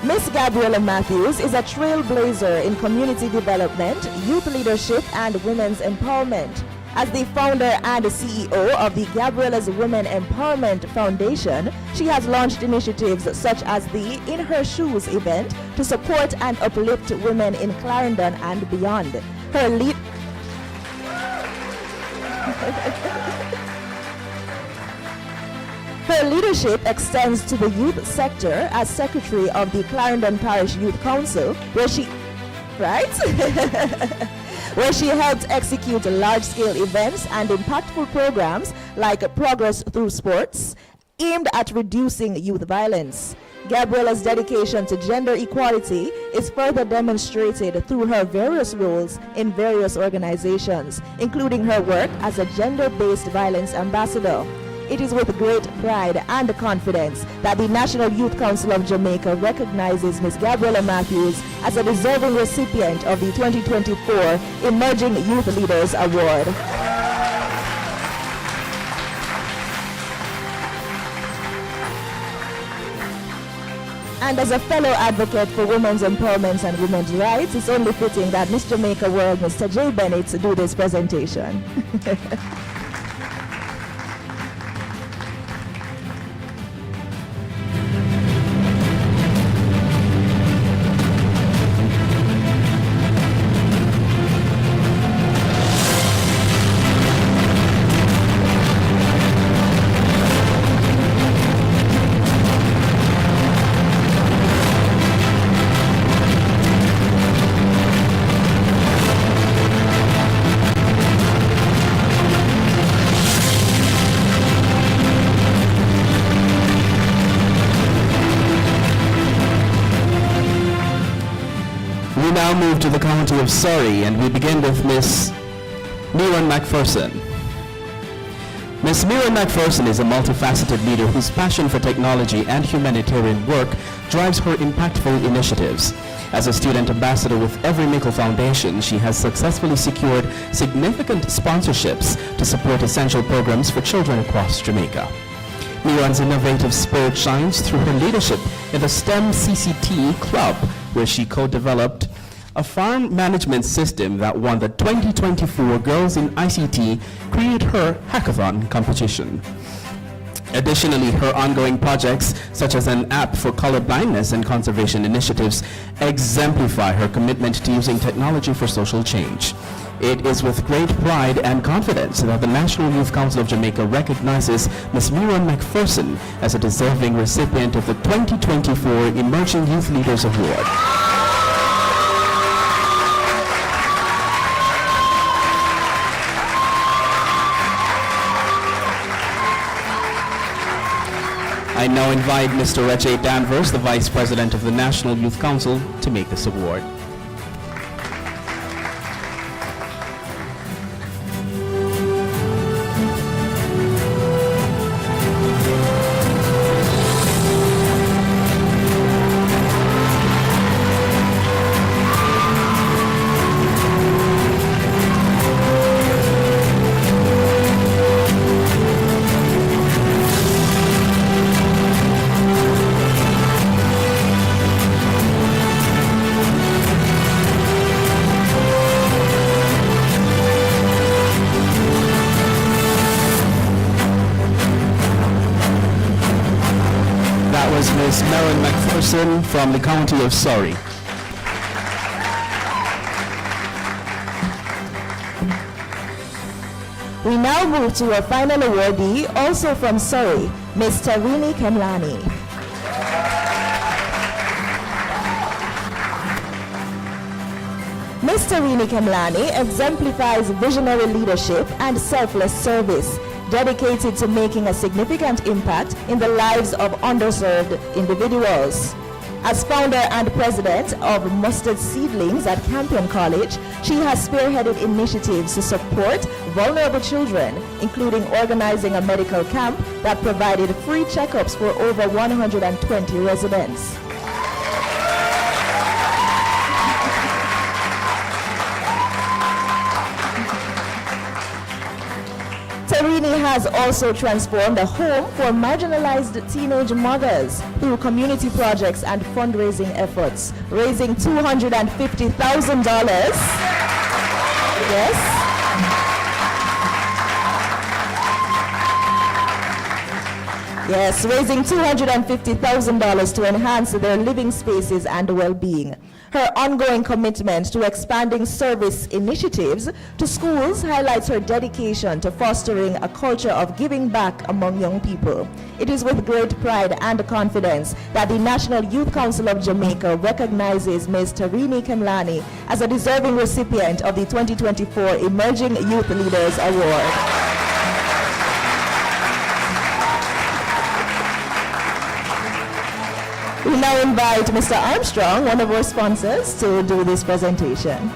Speaker 2: Miss Gabriella Matthews is a trailblazer in community development, youth leadership, and women's empowerment. As the founder and CEO of the Gabriella's Women Empowerment Foundation, she has launched initiatives such as the In Her Shoes event to support and uplift women in Clarendon and beyond. Her leadership extends to the youth sector as secretary of the Clarendon Parish Youth Council, where she helped execute large-scale events and impactful programs like Progress Through Sports, aimed at reducing youth violence. Gabriella's dedication to gender equality is further demonstrated through her various roles in various organizations, including her work as a gender-based violence ambassador. It is with great pride and confidence that the National Youth Council of Jamaica recognizes Ms. Gabriella Matthews as a deserving recipient of the 2024 Emerging Youth Leaders Award. And as a fellow advocate for women's empowerment and women's rights, it's only fitting that Miss Jamaica World, Mr. J. Bennett, do this presentation.
Speaker 1: We now move to the county of Surrey, and we begin with Miss Miran McPherson. Miss Miran McPherson is a multifaceted leader whose passion for technology and humanitarian work drives her impactful initiatives. As a student ambassador with Every Nickel Foundation, she has successfully secured significant sponsorships to support essential programs for children across Jamaica. Miran's innovative spirit shines through her leadership in the STEM CCT Club, where she co-developed a farm management system that won the 2024 Girls in ICT Create Her Hackathon competition. Additionally, her ongoing projects, such as an app for color blindness and conservation initiatives, exemplify her commitment to using technology for social change. It is with great pride and confidence that the National Youth Council of Jamaica recognizes Ms. Miran McPherson as a deserving recipient of the 2024 Emerging Youth Leaders Award. I now invite Mr. Reche Danvers, the Vice President of the National Youth Council, to make this award. Ms. Miran McPherson from the County of Surrey.
Speaker 2: We now move to our final awardee, also from Surrey, Ms. Tarini Kemlani. Ms. Tarini Kemlani exemplifies visionary leadership and selfless service, dedicated to making a significant impact in the lives of underserved individuals. As founder and president of Mustard Seedlings at Campion College, she has spearheaded initiatives to support vulnerable children, including organizing a medical camp that provided free checkups for over 120 residents. Tarini has also transformed a home for marginalized teenage mothers through community projects and fundraising efforts, raising $250,000. Yes. Yes, raising $250,000 to enhance their living spaces and well-being. Her ongoing commitment to expanding service initiatives to schools highlights her dedication to fostering a culture of giving back among young people. It is with great pride and confidence that the National Youth Council of Jamaica recognizes Ms. Tarini Kemlani as a deserving recipient of the 2024 Emerging Youth Leaders Award. We now invite Mr. Armstrong, one of our sponsors, to do this presentation.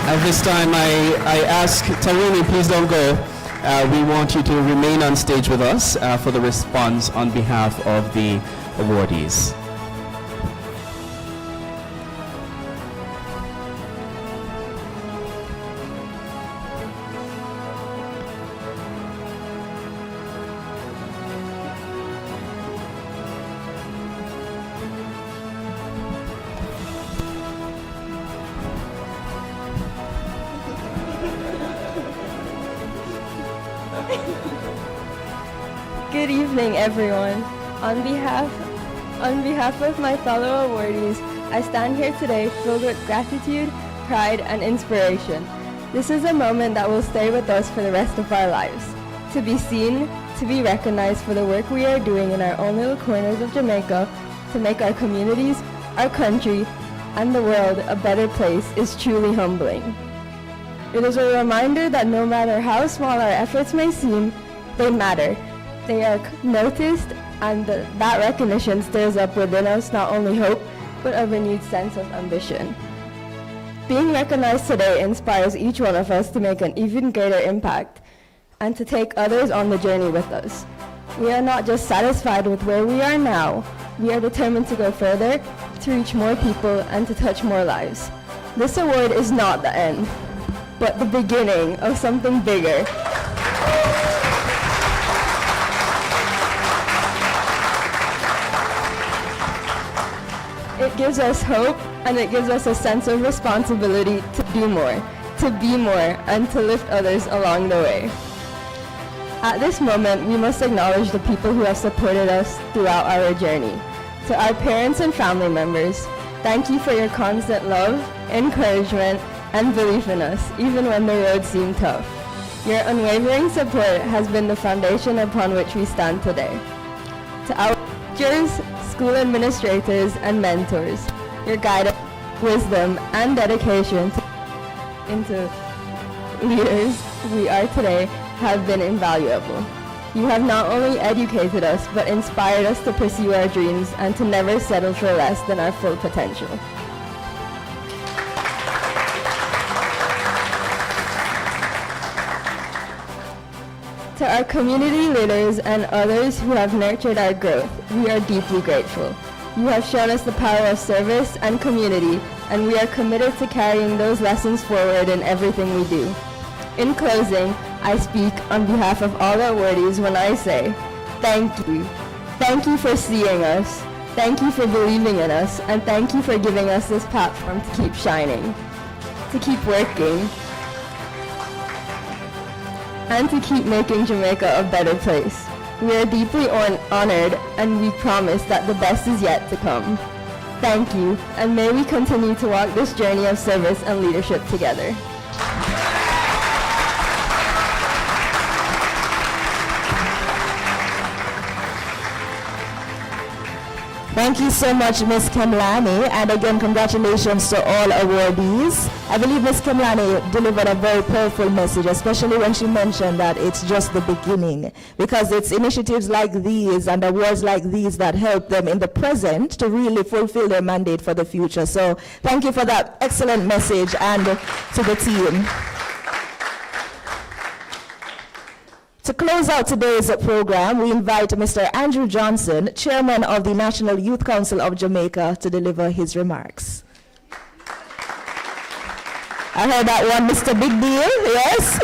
Speaker 1: At this time, I ask Tarini, please don't go. We want you to remain on stage with us for the response on behalf of the awardees.
Speaker 12: Good evening, everyone. On behalf of my fellow awardees, I stand here today filled with gratitude, pride, and inspiration. This is a moment that will stay with us for the rest of our lives. To be seen, to be recognized for the work we are doing in our own little corners of Jamaica to make our communities, our country, and the world a better place is truly humbling. It is a reminder that no matter how small our efforts may seem, they matter. They are noticed, and that recognition stirs up within us not only hope, but a renewed sense of ambition. Being recognized today inspires each one of us to make an even greater impact and to take others on the journey with us. We are not just satisfied with where we are now, we are determined to go further, to reach more people, and to touch more lives. This award is not the end, but the beginning of something bigger. It gives us hope, and it gives us a sense of responsibility to do more, to be more, and to lift others along the way. At this moment, we must acknowledge the people who have supported us throughout our journey. To our parents and family members, thank you for your constant love, encouragement, and belief in us, even when the road seemed tough. Your unwavering support has been the foundation upon which we stand today. To our teachers, school administrators, and mentors, your guidance, wisdom, and dedication into leaders we are today have been invaluable. You have not only educated us, but inspired us to pursue our dreams and to never settle for less than our full potential. To our community leaders and others who have nurtured our growth, we are deeply grateful. You have shown us the power of service and community, and we are committed to carrying those lessons forward in everything we do. In closing, I speak on behalf of all the awardees when I say, thank you. Thank you for seeing us. Thank you for believing in us, and thank you for giving us this platform to keep shining, to keep working, and to keep making Jamaica a better place. We are deeply honored, and we promise that the best is yet to come. Thank you, and may we continue to walk this journey of service and leadership together.
Speaker 2: Thank you so much, Ms. Kemlani, and again, congratulations to all awardees. I believe Ms. Kemlani delivered a very powerful message, especially when she mentioned that it's just the beginning, because it's initiatives like these and awards like these that help them in the present to really fulfill their mandate for the future. So thank you for that excellent message, and to the team. To close out today's program, we invite Mr. Andrew Johnson, Chairman of the National Youth Council of Jamaica, to deliver his remarks. I heard that one, Mr. Big Deal, yes?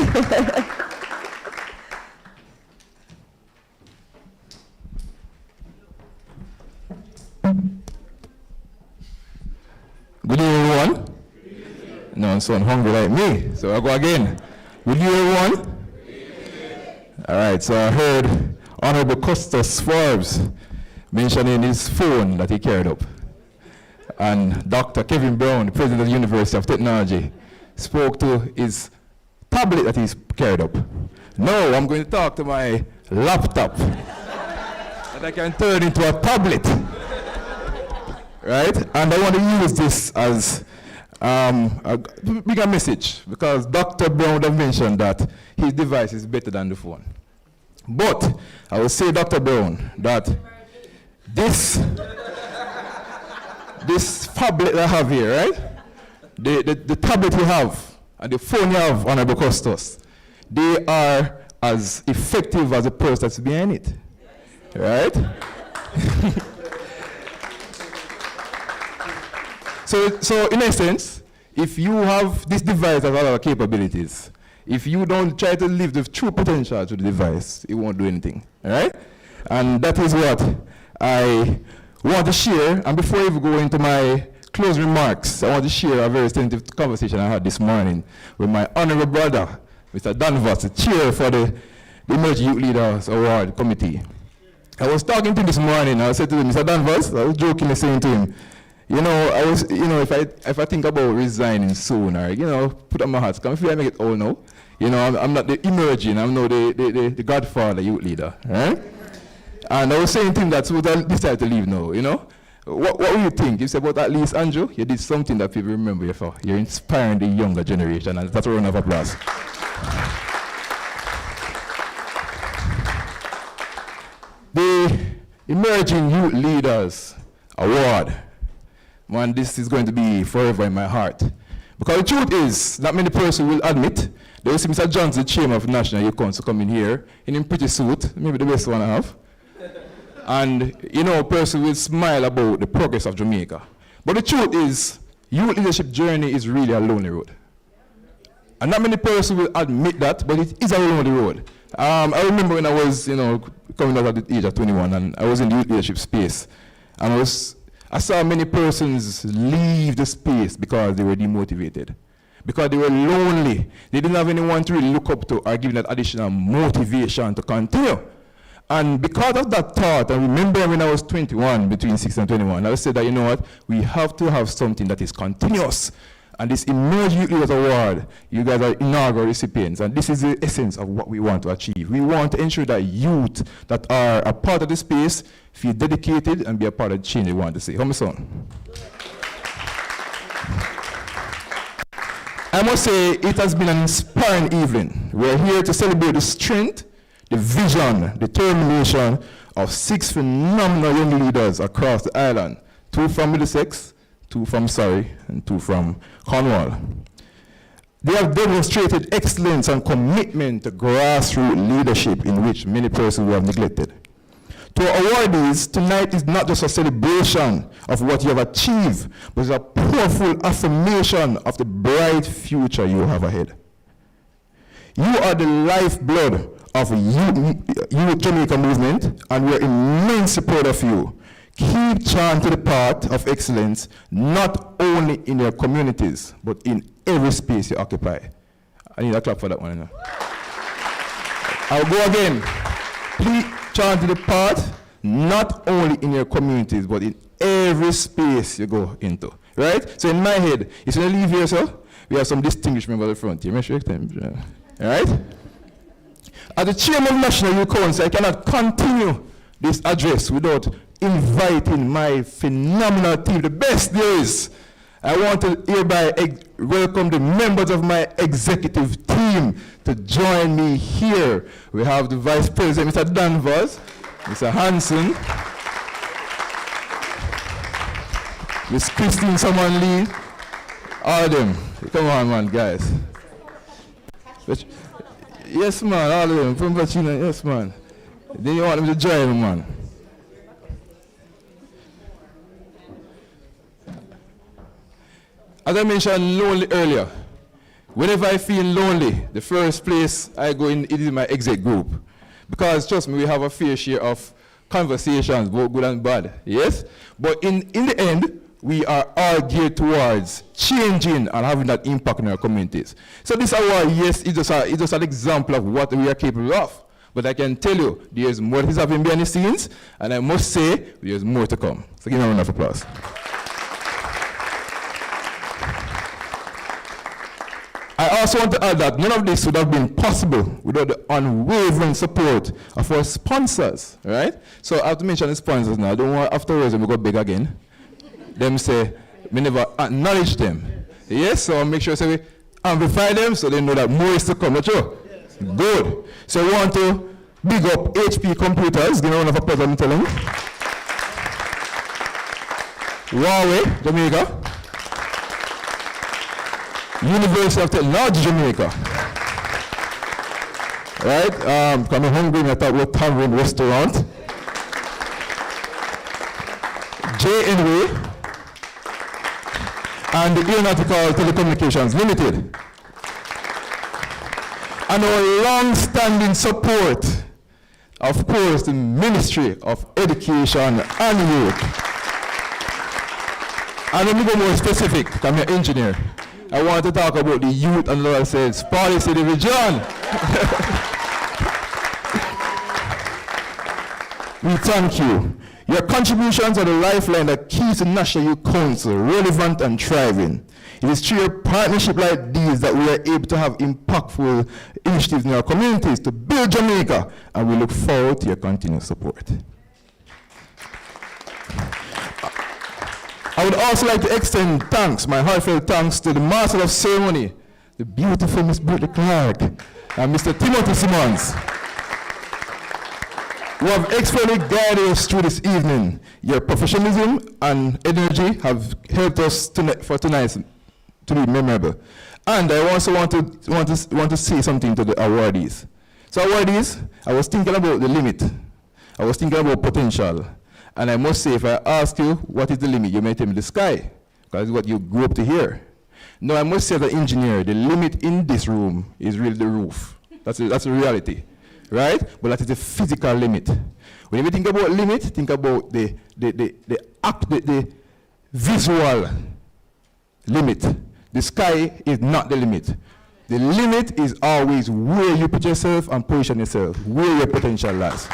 Speaker 8: Good evening, everyone. No, I'm so hungry like me, so I'll go again. Good evening, everyone. All right, so I heard Honorable Custis Forbes mentioning his phone that he carried up. And Dr. Kevin Brown, the president of the University of Technology, spoke to his tablet that he's carried up. Now I'm going to talk to my laptop that I can turn into a tablet. Right? And I want to use this as a bigger message, because Dr. Brown would have mentioned that his device is better than the phone. But I will say, Dr. Brown, that this tablet I have here, right? The tablet you have and the phone you have, Honorable Custis, they are as effective as the person that's behind it. Right? So in essence, if you have this device that has a lot of capabilities, if you don't try to live the true potential to the device, it won't do anything. All right? And that is what I want to share. And before I even go into my closing remarks, I want to share a very sensitive conversation I had this morning with my honorable brother, Mr. Danvers, the chair for the Emerging Youth Leaders Award Committee. I was talking to him this morning. I said to him, Mr. Danvers, I was jokingly saying to him, you know, if I think about resigning soon, or, you know, put on my hat, come feel I make it all now. You know, I'm not the emerging, I'm now the godfather youth leader, right? And I was saying to him that so I decided to leave now, you know. What will you think? You said, but at least, Andrew, you did something that people remember you for. You're inspiring the younger generation, and that's a round of applause. The Emerging Youth Leaders Award. Man, this is going to be forever in my heart. Because the truth is, not many persons will admit, they will see Mr. Johnson, the chairman of National Youth Council, come in here in a pretty suit, maybe the best one I have. And, you know, a person will smile about the progress of Jamaica. But the truth is, youth leadership journey is really a lonely road. And not many persons will admit that, but it is a lonely road. I remember when I was, you know, coming out at the age of 21, and I was in the youth leadership space. And I saw many persons leave the space because they were demotivated. Because they were lonely. They didn't have anyone to really look up to or give that additional motivation to continue. And because of that thought, I remember when I was 21, between 6 and 21, I said that, you know what, we have to have something that is continuous. And this Emerging Youth Leaders Award, you guys are inaugural recipients, and this is the essence of what we want to achieve. We want to ensure that youth that are a part of the space feel dedicated and be a part of the change they want to see. How my son? I must say, it has been an inspiring evening. We're here to celebrate the strength, the vision, determination of 6 phenomenal young leaders across the island. 2 from Middlesex, 2 from Surrey, and 2 from Cornwall. They have demonstrated excellence and commitment to grassroots leadership in which many persons have neglected. To our awardees, tonight is not just a celebration of what you have achieved, but it's a powerful affirmation of the bright future you have ahead. You are the lifeblood of Youth Jamaica movement, and we are immensely proud of you. Keep chanting the path of excellence, not only in your communities, but in every space you occupy. I need a clap for that one. You know? I'll go again. Please chant the path, not only in your communities, but in every space you go into. Right? So in my head, if you leave here, so we have some distinguished members at the front here. Make sure them. All right? As the chairman of National Youth Council, I cannot continue this address without inviting my phenomenal team, the best there is. I want to hereby welcome the members of my executive team to join me here. We have the Vice President, Mr. Danvers, Mr. Hanson, Miss Christine Saman Lee, all of them. Come on, man, guys. Yes, man, all of them. From Virginia, yes, man. Then you want them to join me, man. As I mentioned lonely earlier, whenever I feel lonely, the first place I go in is my exec group. Because trust me, we have a fair share of conversations, both good and bad, yes? But in the end, we are all geared towards changing and having that impact in our communities. So this award, yes, it's just an example of what we are capable of. But I can tell you, there's more that is happening behind the scenes, and I must say, there's more to come. So give me a round of applause. I also want to add that none of this would have been possible without the unwavering support of our sponsors, right? So I have to mention the sponsors now. I don't want afterwards when we go big again, them say, we never acknowledge them. Yes, so I'll make sure we amplify them so they know that more is to come, not true? Yes. Good. So I want to big up HP Computers, give me a round of applause, I'm telling you. Huawei, Jamaica. University of Technology, Jamaica. Right? Coming hungry, I thought we're tavern restaurant. JNW and the Aeronautical Telecommunications Limited. And our long-standing support, of course, the Ministry of Education and Youth. And let me go more specific, I'm an engineer. I want to talk about the Youth and Adolescents Policy Division. We thank you. Your contributions are the lifeline that keeps the National Youth Council relevant and thriving. It is through a partnership like these that we are able to have impactful initiatives in our communities to build Jamaica, and we look forward to your continued support. I would also like to extend thanks, my heartfelt thanks, to the Master of Ceremony, the beautiful Miss Brittany Clark, and Mr. Timothy Simmons, who have expertly guided us through this evening. Your professionalism and energy have helped us for tonight to be memorable. And I also want to say something to the awardees. So awardees, I was thinking about the limit. I was thinking about potential. And I must say, if I ask you what is the limit, you may tell me the sky, because it's what you grew up to hear. No, I must say, as an engineer, the limit in this room is really the roof. That's a reality, right? But that is the physical limit. When you think about limit, think about the visual limit. The sky is not the limit. The limit is always where you put yourself and position yourself, where your potential lies.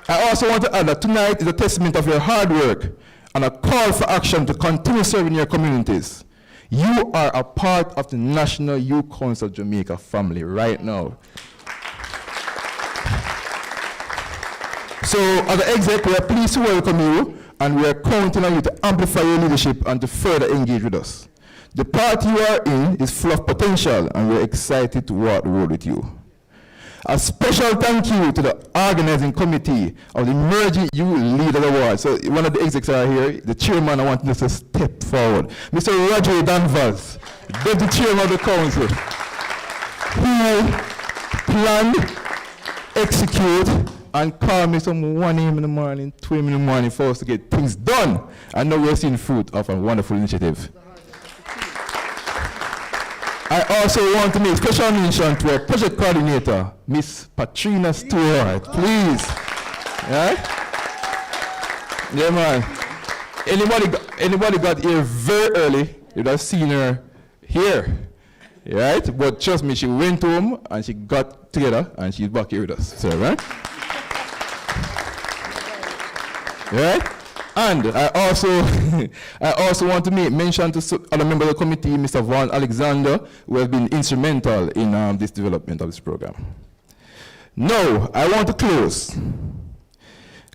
Speaker 8: I also want to add that tonight is a testament of your hard work and a call for action to continue serving your communities. You are a part of the National Youth Council of Jamaica family right now. So, as an exec, we are pleased to welcome you, and we are counting on you to amplify your leadership and to further engage with us. The part you are in is full of potential, and we're excited to walk the road with you. A special thank you to the organizing committee of the Emerging Youth Leader Award. So one of the execs are here. The chairman, I want us to step forward. Mr. Roger Danvers, deputy chairman of the council, who planned, execute, and call me some 1 a.m. in the morning, 2 a.m. in the morning for us to get things done. And now we're seeing fruit of a wonderful initiative. I also want to make special mention to our project coordinator, Miss Patrina Stewart. Please. Yeah? Yeah, man. Anybody got here very early, you'd have seen her here. Right? But trust me, she went home and she got together and she's back here with us. So, right? Right? And I also want to make mention to other members of the committee, Mr. Vaughan Alexander, who has been instrumental in this development of this program. Now, I want to close.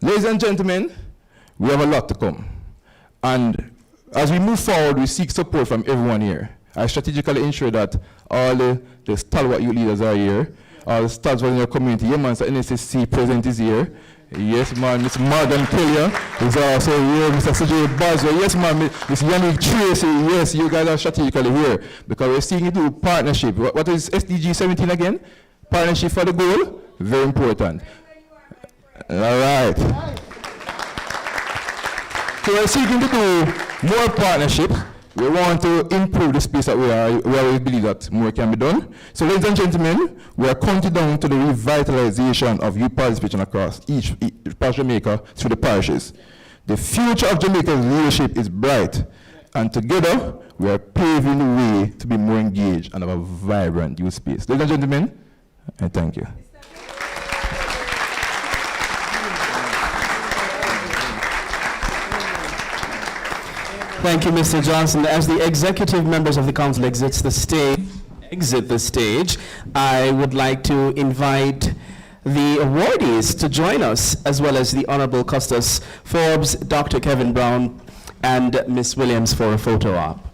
Speaker 8: Ladies and gentlemen, we have a lot to come. And as we move forward, we seek support from everyone here. I strategically ensure that all the stalwart youth leaders are here, all the stalwarts in your community. Yeah, man, so NSSC president is here. Yes, man, Mr. Morgan Kelly is also here, Mr. CJ Boswell. Yes, man, Mr. Yannick Tracy. Yes, you guys are strategically here because we're seeing you do partnership. What is SDG 17 again? Partnership for the goal? Very important. All right. So we're seeking to do more partnerships. We want to improve the space that we are, where we believe that more can be done. So, ladies and gentlemen, we are counting down to the revitalization of youth participation across each part of Jamaica through the parishes. The future of Jamaica's leadership is bright, and together we are paving the way to be more engaged and have a vibrant youth space. Ladies and gentlemen, I thank you.
Speaker 1: Thank you, Mr. Johnson. As the executive members of the council exit the stage, I would like to invite the awardees to join us, as well as the Honorable Custis Forbes, Dr. Kevin Brown, and Ms. Williams for a photo op.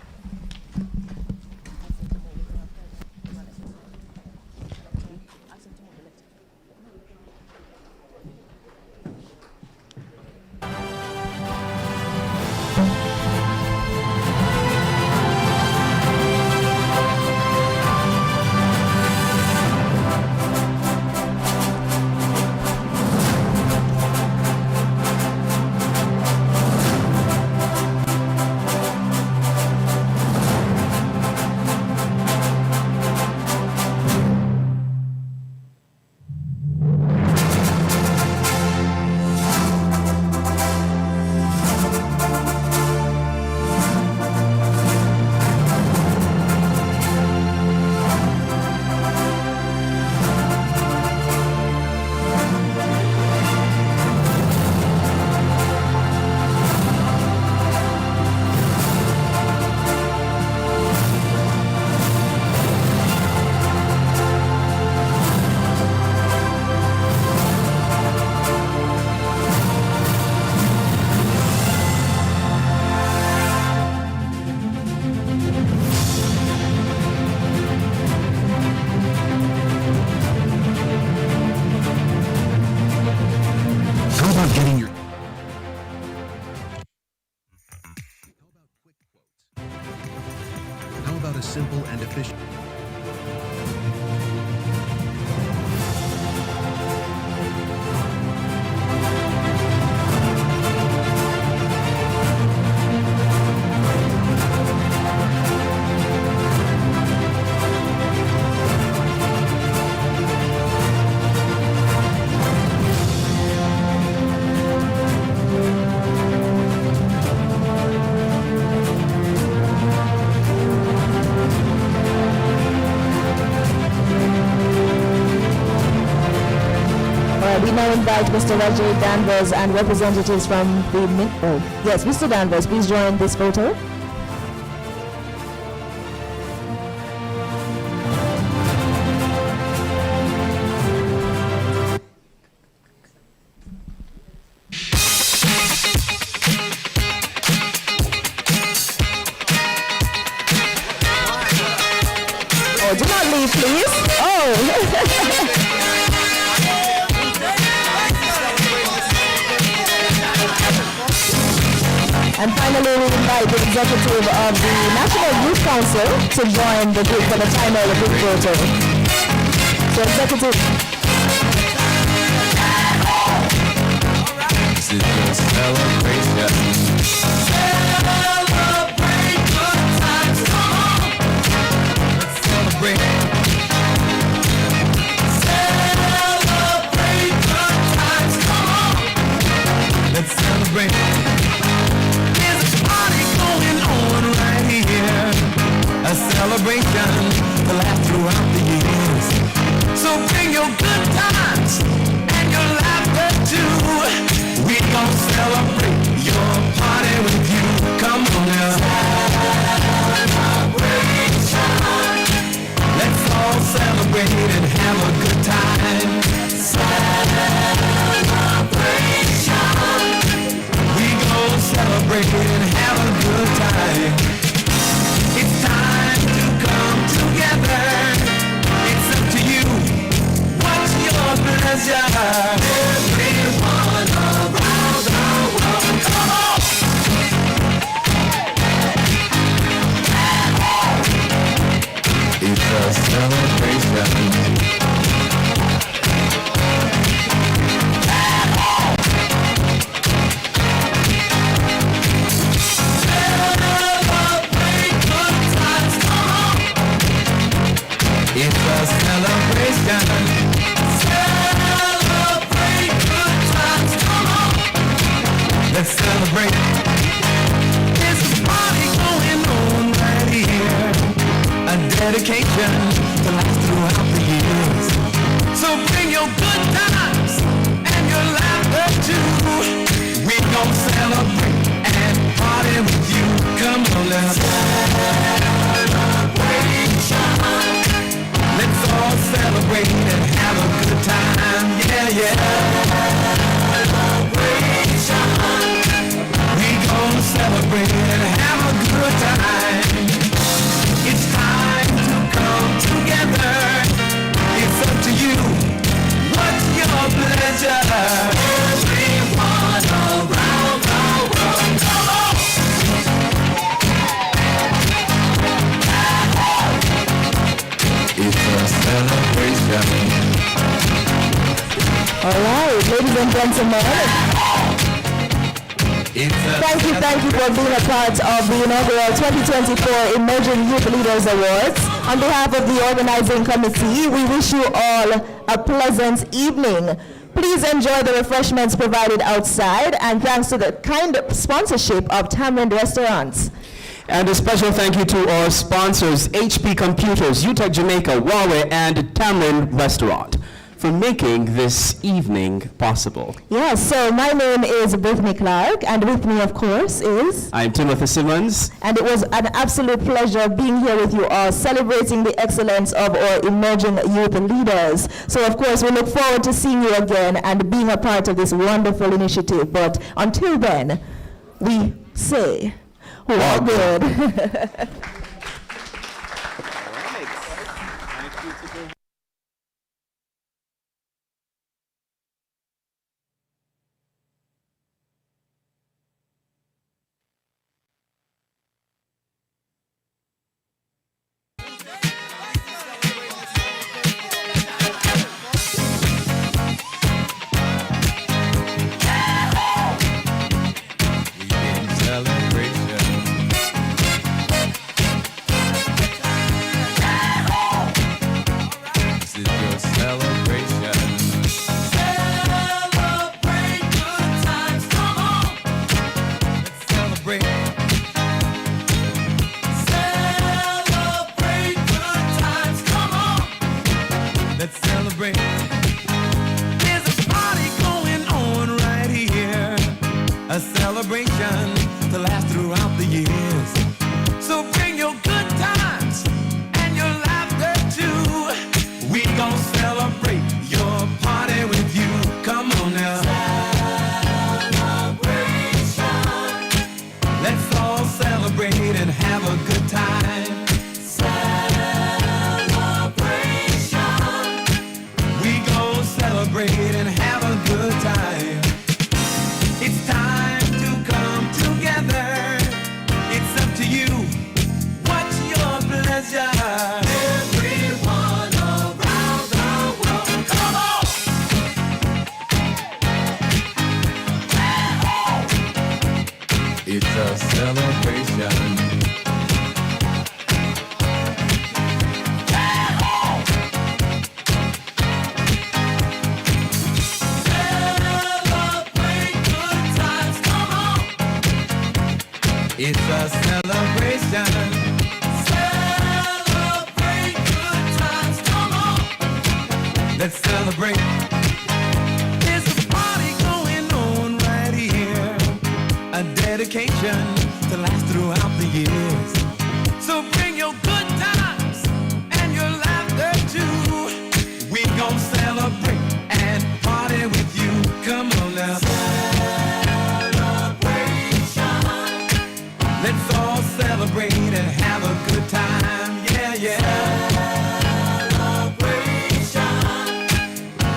Speaker 13: about getting your... How about a simple and efficient...
Speaker 2: We now invite Mr. Roger Danvers and representatives from the... yes, Mr. Danvers, please join this photo. Oh, do not leave, please. Oh. And finally, we invite the executive of the National Youth Council to join the group for the time of the group photo. So, executive.
Speaker 14: This is your celebration. Celebrate good times, come on. Let's celebrate. Celebrate good times, come on. Let's celebrate. A celebration to last throughout the years. So bring your good times and your laughter too. We gon' celebrate your party with you. Come on now. Celebration. Let's all celebrate and have a good time. Celebration. We gon' celebrate and have a good time. It's time to come together. It's up to you. What's your pleasure? Everyone around the world, come on. It's a celebration. It's a celebration. Celebrate good times, come on. Let's celebrate. There's a party going on right here. A dedication to last throughout the years. So bring your good times and your laughter too. We gon' celebrate and party with you. Come on, let's celebration. Let's all celebrate and have a good time, yeah, yeah. Celebration. We gon' celebrate and have a good time. It's time to come together. It's up to you. What's your pleasure? Everyone around the world, come on. It's a celebration.
Speaker 2: All right, ladies and gentlemen. Thank you for being a part of the Inaugural 2024 Emerging Youth Leaders Awards. On behalf of the organizing committee, we wish you all a pleasant evening. Please enjoy the refreshments provided outside, and thanks to the kind sponsorship of Tamarind Restaurants.
Speaker 1: And a special thank you to our sponsors, HP Computers, UTech Jamaica, Huawei, and Tamarind Restaurant, for making this evening possible.
Speaker 2: Yes, so my name is Brittany Clark, and with me, of course, is...
Speaker 1: I'm Timothy Simmons.
Speaker 2: And it was an absolute pleasure being here with you all, celebrating the excellence of our emerging youth leaders. So, of course, we look forward to seeing you again and being a part of this wonderful initiative. But until then, we say... Well, good.
Speaker 14: celebration to last throughout the years. So bring your good times and your laughter too. We gon' celebrate your party with you. Come on now. Celebration. Let's all celebrate and have a good time. Celebration. We gon' celebrate and have a good time. It's time to come together. It's up to you. What's your pleasure? Everyone around the world, come on! It's a celebration. Celebrate good times, come on! It's a celebration. Celebrate good times, come on! Let's celebrate. There's a party going on right here. A dedication to last throughout the years. So bring your good times and your laughter too. We gon' celebrate and party with you. Come on now. Celebration. Let's all celebrate and have a good time. Yeah, yeah. Celebration.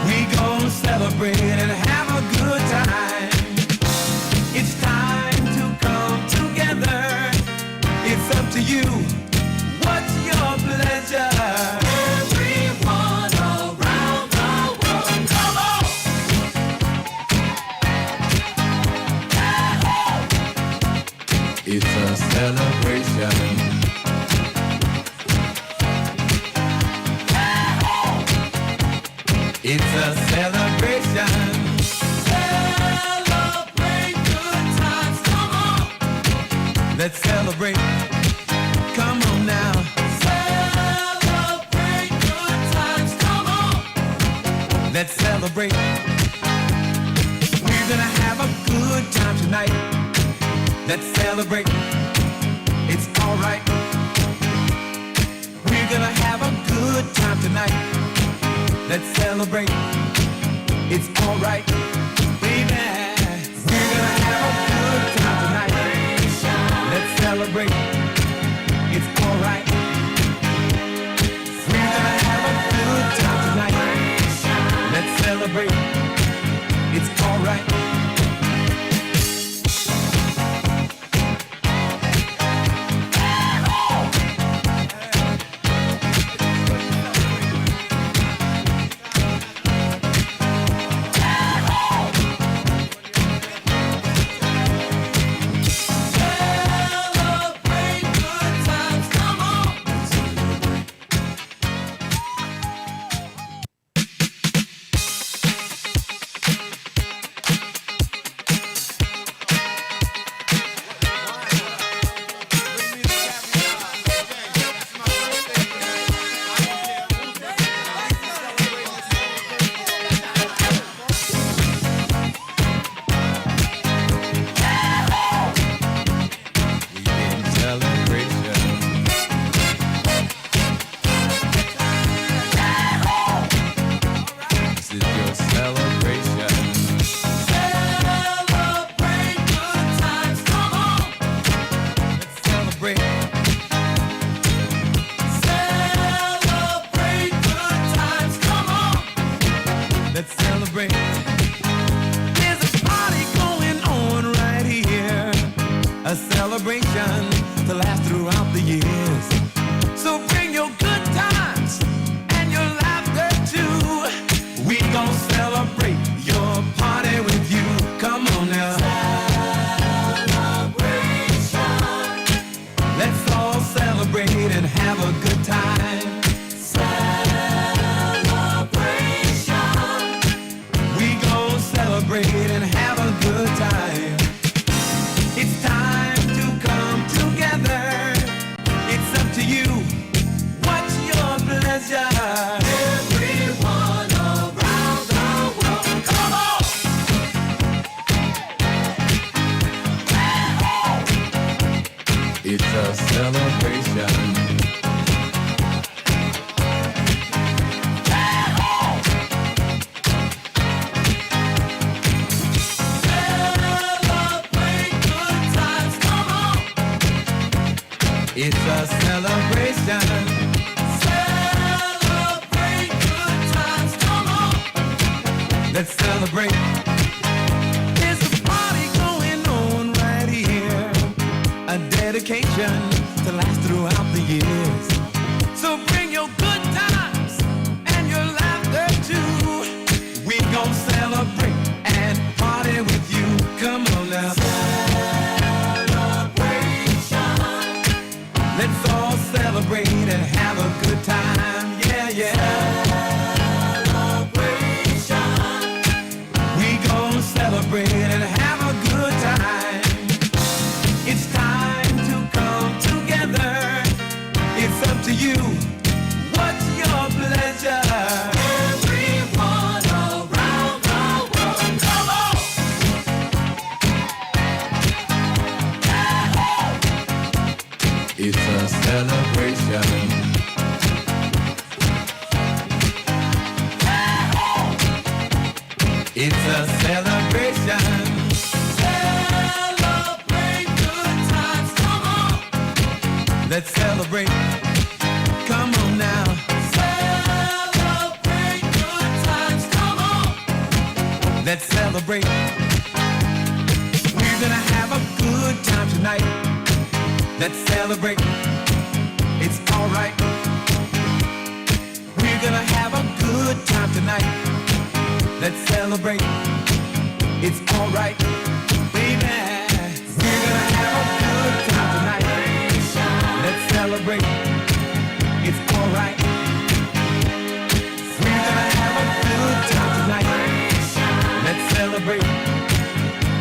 Speaker 14: We gon' celebrate and have a good time. It's time to come together. It's up to you. What's your pleasure? Everyone around the world, come on! It's a celebration. It's a celebration. Celebrate good times, come on. Let's celebrate. Come on now. Celebrate good times, come on. Let's celebrate. We're gonna have a good time tonight. Let's celebrate. It's alright. We're gonna have a good time tonight. Let's celebrate. It's alright, baby. We're gonna have a good time tonight. Let's celebrate. It's alright. We're gonna have a good time tonight. Let's celebrate. It's alright. celebration. It's a celebration. Celebrate good times, come on. Let's celebrate. There's a party going on right here. A dedication to last throughout the years. So bring your good times and your laughter too. We gon' celebrate and party with you. Come on now. Let's all celebrate and have a good time, yeah, yeah. Celebration. We gon' celebrate and have a good time. It's time to come together. It's up to you. What's your pleasure? Everyone around the world, come on. It's a celebration. It's a celebration. Celebrate good times, come on. Let's celebrate. Come on now. Celebrate good times, come on. Let's celebrate. We're gonna have a good time tonight. Let's celebrate. It's alright. We're gonna have a good time tonight. Let's celebrate. It's alright, baby. We're gonna have a good time tonight. Let's celebrate. It's alright. We're gonna have a good time tonight. Let's celebrate.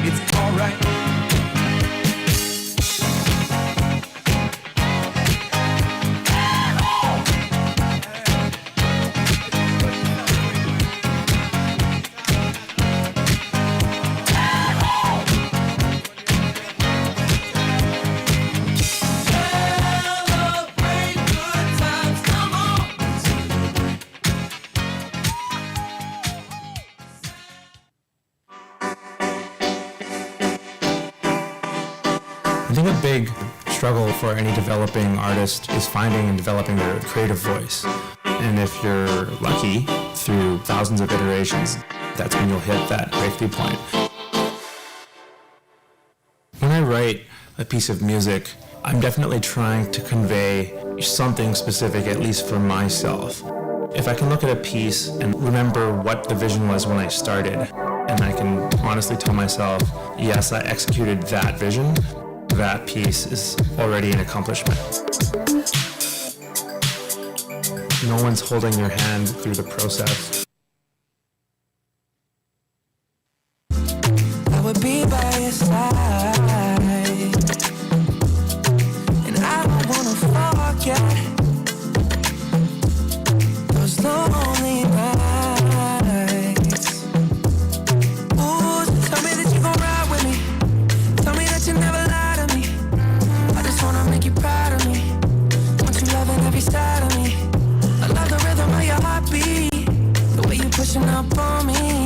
Speaker 14: It's alright.
Speaker 13: I think a big struggle for any developing artist is finding and developing their creative voice. And if you're lucky, through thousands of iterations, that's when you'll hit that breakthrough point. When I write a piece of music, I'm definitely trying to convey something specific, at least for myself. If I can look at a piece and remember what the vision was when I started, and I can honestly tell myself, yes, I executed that vision, that piece is already an accomplishment. No one's holding your hand through the process.
Speaker 14: I would be by your side, and I don't wanna forget those lonely nights. Ooh, so tell me that you gon' ride with me. Tell me that you never lie to me. I just wanna make you proud of me. Want you loving every side of me. I love the rhythm of your heartbeat, the way you pushing up on me.